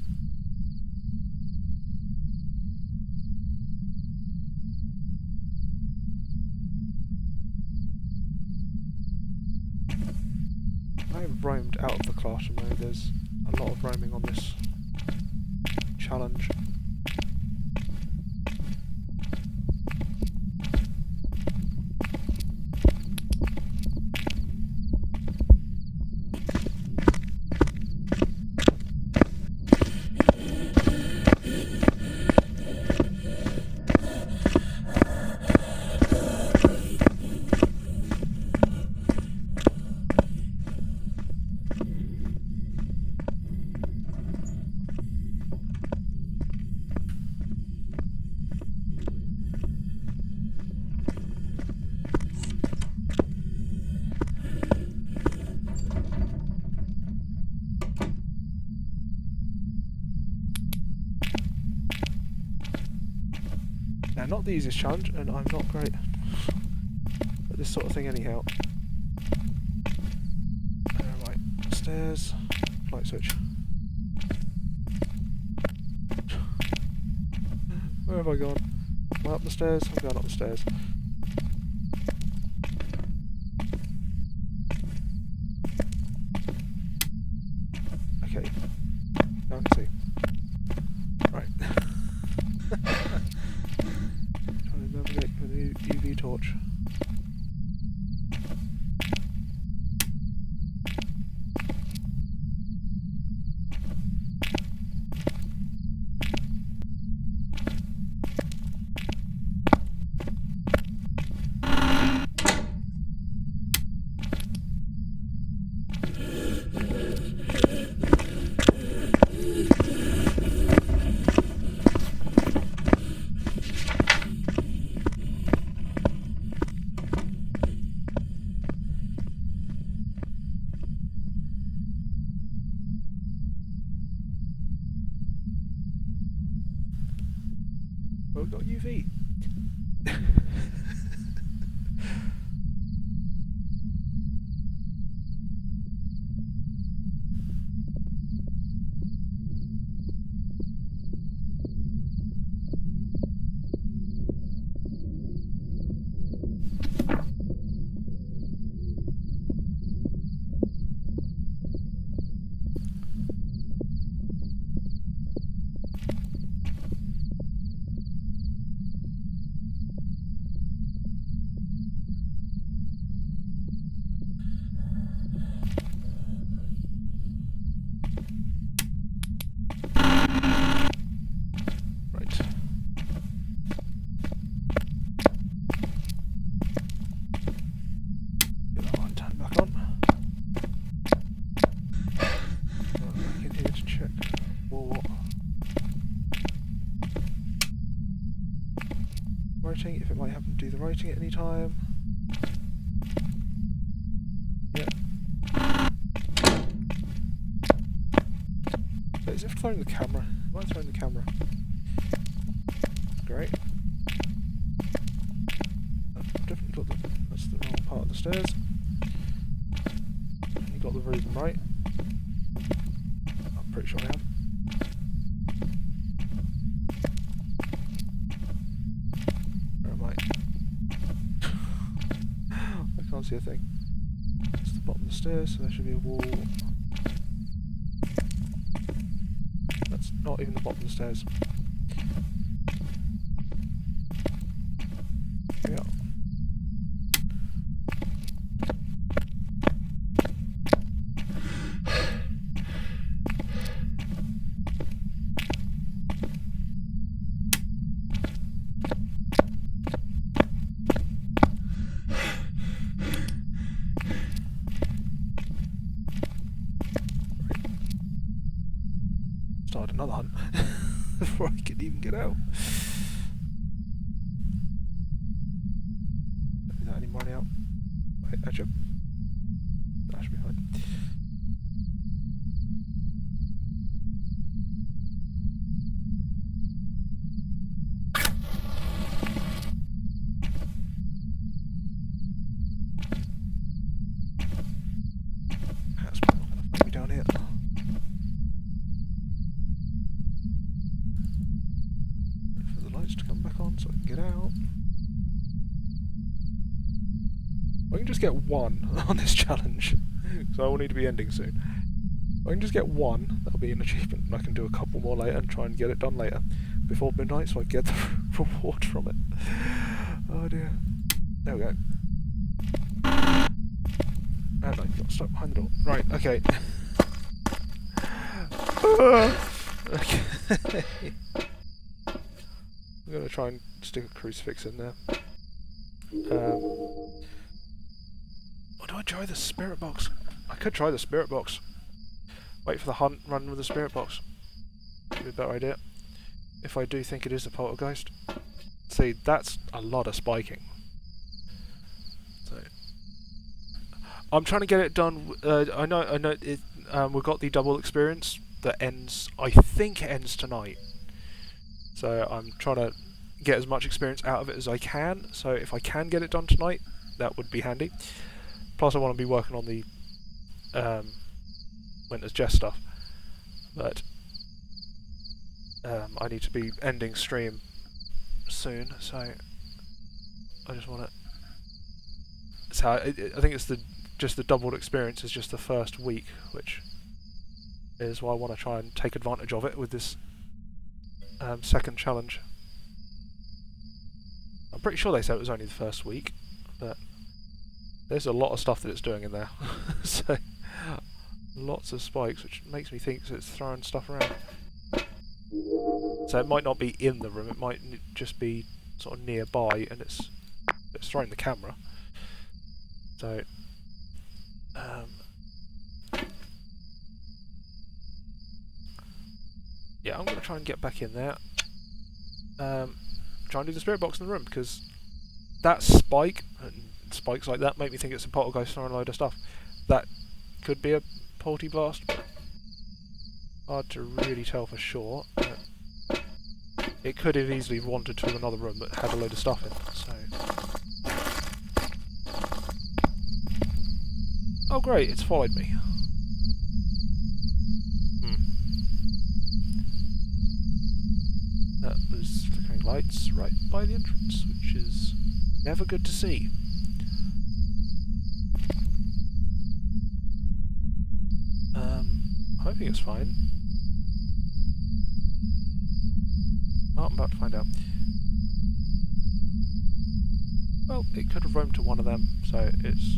A: I have roamed out of the classroom though. There's a lot of roaming on this challenge. Now, not the easiest challenge, and I'm not great at this sort of thing anyhow. Right, stairs, light switch. Where have I gone? Am I up the stairs? I'm going up the stairs. torch. Well, we've got UV. If it might happen to do the writing at any time. Yep. But is it throwing the camera? Am I throwing the camera? Great. I've definitely got that's the wrong part of the stairs. You got the reason right. I'm pretty sure I have. Can't see a thing. It's the bottom of the stairs, so there should be a wall. That's not even the bottom of the stairs. Here we are. Start another hunt before I can even get out. Is that any money out? Wait, edge up. That should be fine. That's not going to find me down here. To come back on so I can get out. I can just get one on this challenge, so I will need to be ending soon. If I can just get one, that'll be an achievement, and I can do a couple more later and try and get it done later, before midnight, so I get the reward from it. Oh dear. There we go. And I got stuck behind the door. Right, okay. Okay. I'm going to try and stick a crucifix in there. Or do I try the spirit box? I could try the spirit box. Wait for the hunt, run with the spirit box. Could be a better idea. If I do think it is a poltergeist. See, that's a lot of spiking. So, I'm trying to get it done. I know. It, we've got the double experience that ends. I think it ends tonight. So I'm trying to get as much experience out of it as I can. So if I can get it done tonight, that would be handy. Plus I want to be working on the Winter's Jest stuff. But I need to be ending stream soon, so I just want to... So I think it's just the doubled experience is just the first week, which is why I want to try and take advantage of it with this second challenge. I'm pretty sure they said it was only the first week, but there's a lot of stuff that it's doing in there. So, lots of spikes, which makes me think that it's throwing stuff around. So it might not be in the room, it might just be sort of nearby, and it's throwing the camera. So, yeah, I'm going to try and get back in there. Try and do the spirit box in the room, because that spike, and spikes like that, make me think it's a poltergeist throwing a load of stuff. That could be a porty blast, but hard to really tell for sure. It could have easily wandered to another room that had a load of stuff in it, so... Oh great, it's followed me. That was flickering lights right by the entrance, which is never good to see. I'm hoping it's fine. Oh, I'm about to find out. Well, it could have roamed to one of them, so it's...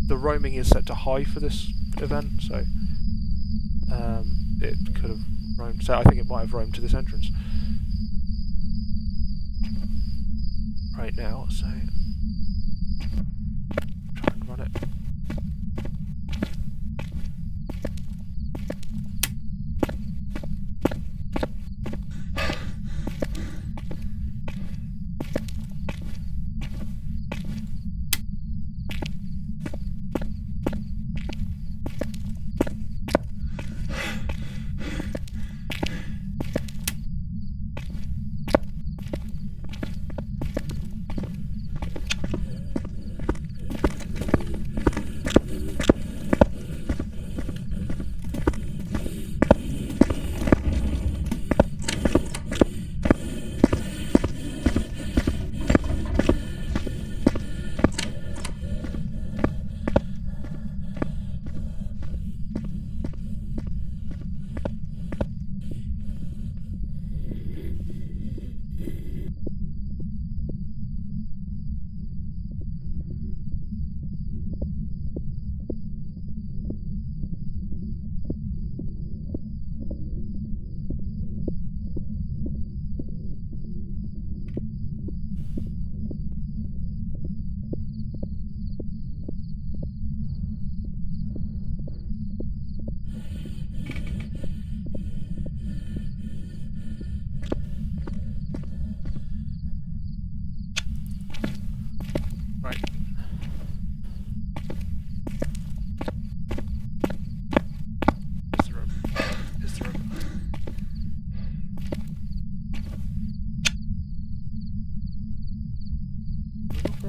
A: The roaming is set to high for this event, so... it could have roamed... So I think it might have roamed to this entrance. Right now, so... Try and run it.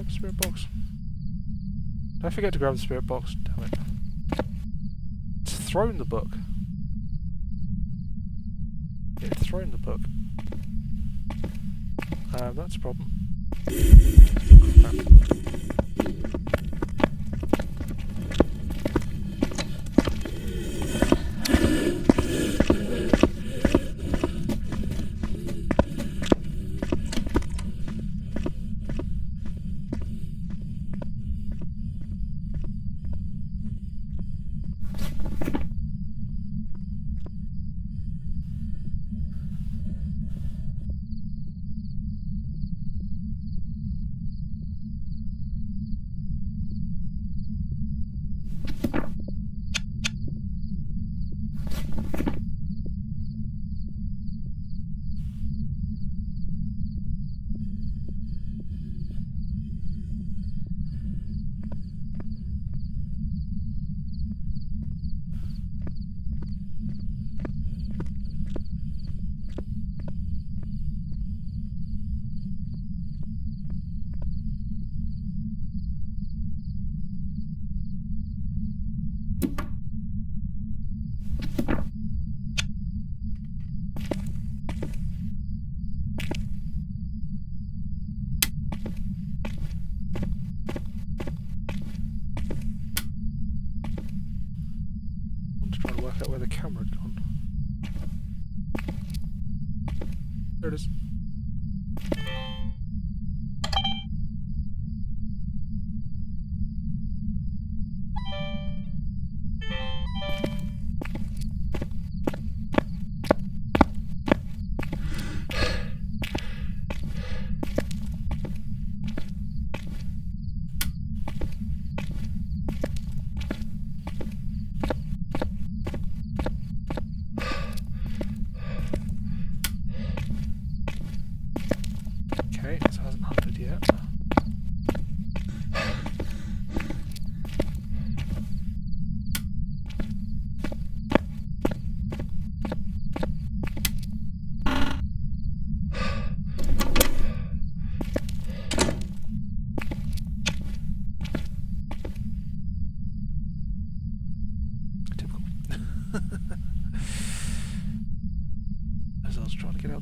A: Spirit box. Did I forget to grab the spirit box? Damn it. It's thrown the book. It's thrown the book. That's a problem. Crap. Out where the camera had gone. There it is.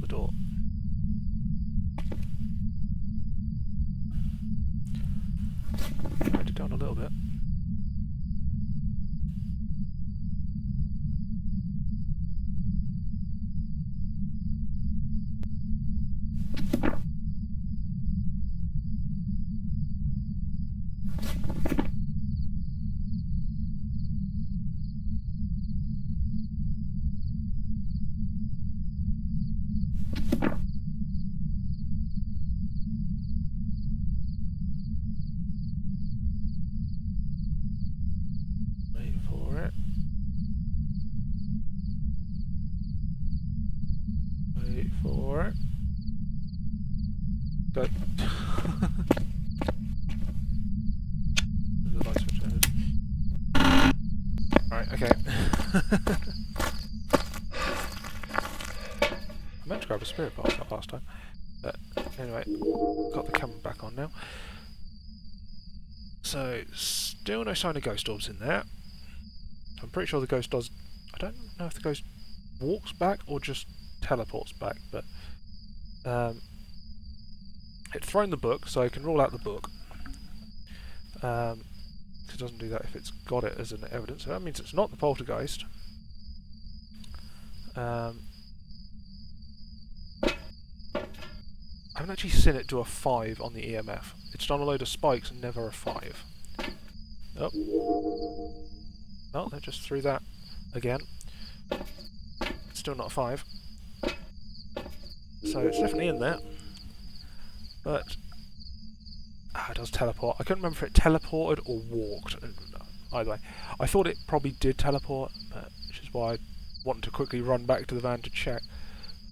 A: the door. Write it down a little bit. Wait for it. Wait for it. Go. The light switch is. Right, okay. I meant to grab a spirit box that last time. But anyway, got the camera back on now. So, still no sign of ghost orbs in there. I'm pretty sure the ghost does... I don't know if the ghost walks back or just teleports back, but... it's thrown the book, so I can rule out the book. It doesn't do that if it's got it as an evidence, so that means it's not the poltergeist. I haven't actually seen it do a 5 on the EMF. It's done a load of spikes and never a 5. Oh. Well, they just threw that again. Still not a 5. So it's definitely in there. But it does teleport. I couldn't remember if it teleported or walked. Either way. I thought it probably did teleport, which is why I wanted to quickly run back to the van to check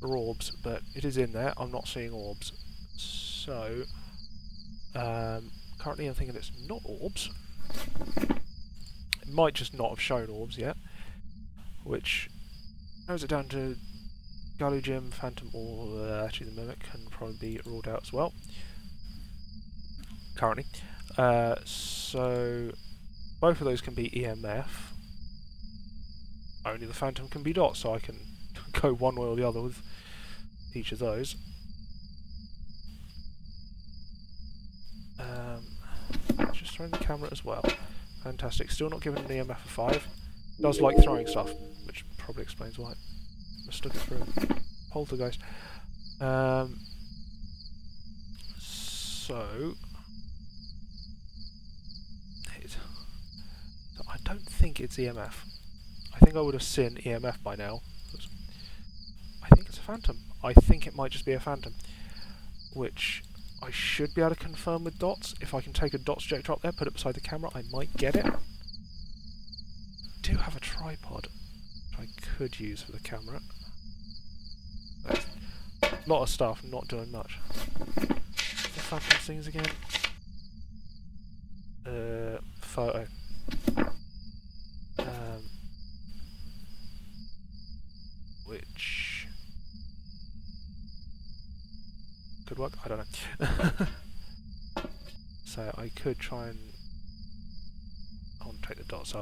A: for orbs, but it is in there. I'm not seeing orbs. So, currently I'm thinking it's not orbs. It might just not have shown orbs yet, which narrows it down to Gully Gym, Phantom, or actually the Mimic can probably be ruled out as well. Currently. So, both of those can be EMF. Only the Phantom can be dots, so I can go one way or the other with each of those. Just throwing the camera as well. Fantastic. Still not giving an EMF a 5. Does like throwing stuff, which probably explains why. Mistook it for a poltergeist. So I don't think it's EMF. I think I would have seen EMF by now. I think it's a phantom. I think it might just be a phantom, which I should be able to confirm with dots. If I can take a dots projector up there, put it beside the camera, I might get it. I do have a tripod which I could use for the camera. A lot of stuff, not doing much. The phantom things again. Photo. Which could work, I don't know. So I could try and... I want to take the dots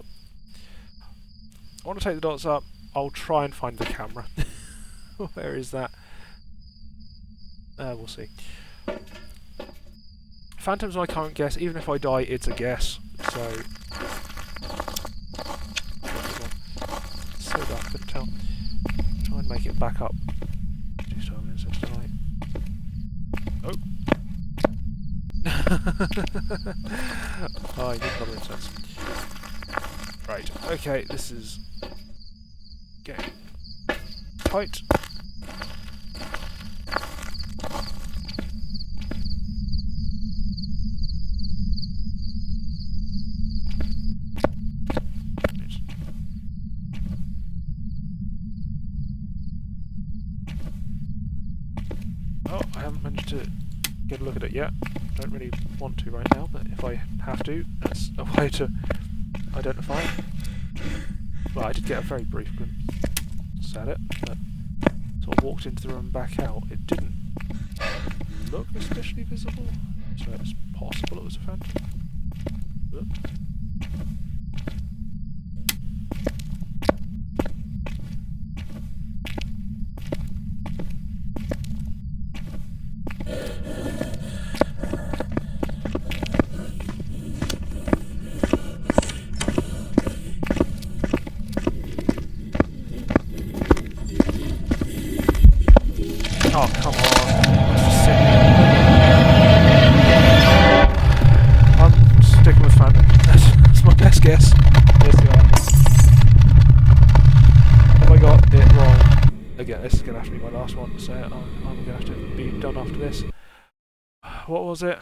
A: up. I'll try and find the camera. Where is that? We'll see. Phantoms I can't guess. Even if I die, it's a guess. So... so dark, I couldn't tell. Try and make it back up. 2 star minutes tonight. Oh! Oh, I need another incense. Right, okay, this is getting tight. Oh, I haven't managed to get a look at it yet. Don't really want to right now, but if I have to, that's a way to identify it. Well, I did get a very brief glimpse at it, but sort of walked into the room and back out. It didn't look especially visible, so it's possible it was a phantom. But was it?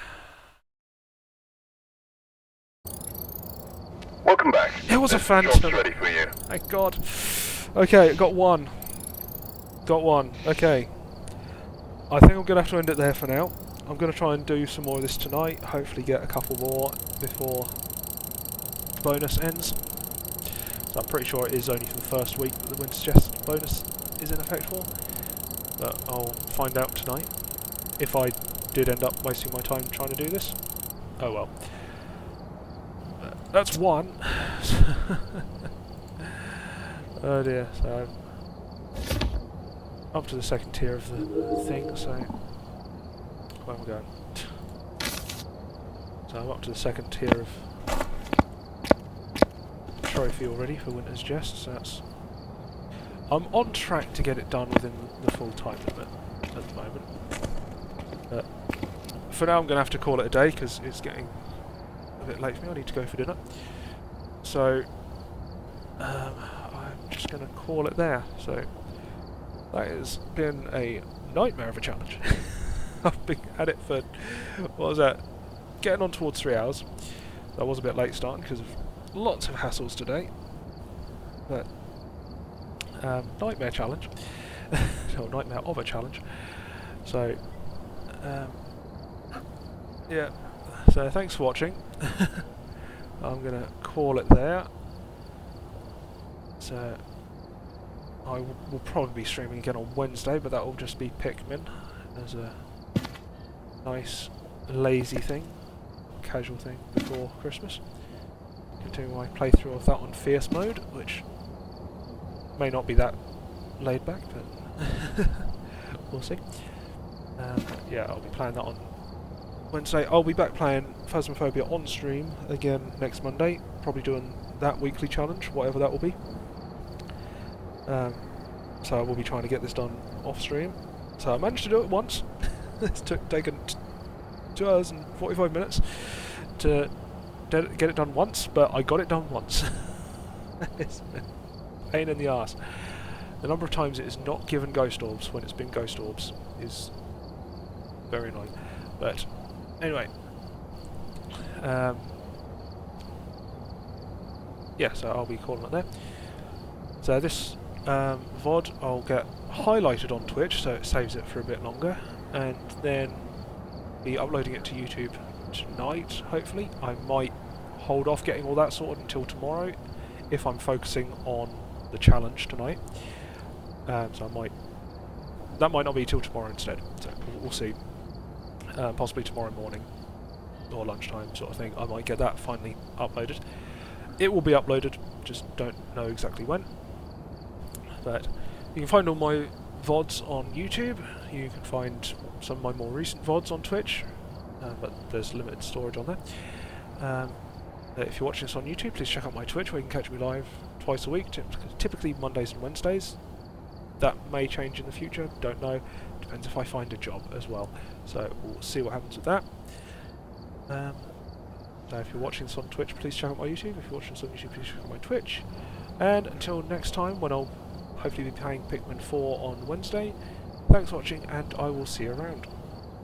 B: Welcome back.
A: It was a
B: This
A: phantom.
B: job's ready for you.
A: Thank God. Okay, got one. Got one. Okay. I think I'm going to have to end it there for now. I'm going to try and do some more of this tonight. Hopefully get a couple more before the bonus ends. So I'm pretty sure it is only for the first week that the Winter's Jest bonus is in effect for. But I'll find out tonight. If I did end up wasting my time trying to do this. Oh well. That's one. Oh dear, so up to the second tier of the thing, so where am I going? So I'm up to the second tier of trophy already for Winter's Jest, so that's... I'm on track to get it done within the full time limit at the moment. But for now I'm going to have to call it a day because it's getting a bit late for me. I need to go for dinner. So I'm just going to call it there. So that has been a nightmare of a challenge. I've been at it for, what was that? Getting on towards 3 hours. That was a bit late starting because of lots of hassles today. But nightmare challenge. No, nightmare of a challenge. So yeah. So thanks for watching. I'm gonna call it there. So I will probably be streaming again on Wednesday, but that will just be Pikmin as a nice lazy thing, casual thing before Christmas. Continue my playthrough of that on Fierce mode, which may not be that laid back, but we'll see. Yeah, I'll be playing that on Wednesday. I'll be back playing Phasmophobia on stream again next Monday, probably doing that weekly challenge, whatever that will be. So I will be trying to get this done off stream. So I managed to do it once. It's taken 2 hours and 45 minutes to get it done once, but I got it done once. It's a pain in the arse. The number of times it is not given ghost orbs when it's been ghost orbs is very annoying. But anyway, yeah, so I'll be calling it there. So this VOD I'll get highlighted on Twitch, so it saves it for a bit longer, and then be uploading it to YouTube tonight, hopefully. I might hold off getting all that sorted until tomorrow, if I'm focusing on the challenge tonight. So that might not be till tomorrow instead, so we'll see. Possibly tomorrow morning, or lunchtime sort of thing, I might get that finally uploaded. It will be uploaded, just don't know exactly when. But you can find all my VODs on YouTube, you can find some of my more recent VODs on Twitch, but there's limited storage on there. If you're watching this on YouTube, please check out my Twitch where you can catch me live twice a week, typically Mondays and Wednesdays. That may change in the future, don't know. Depends if I find a job as well. So we'll see what happens with that. So if you're watching this on Twitch, please check out my YouTube. If you're watching this on YouTube, please check out my Twitch. And until next time, when I'll hopefully be playing Pikmin 4 on Wednesday, thanks for watching, and I will see you around.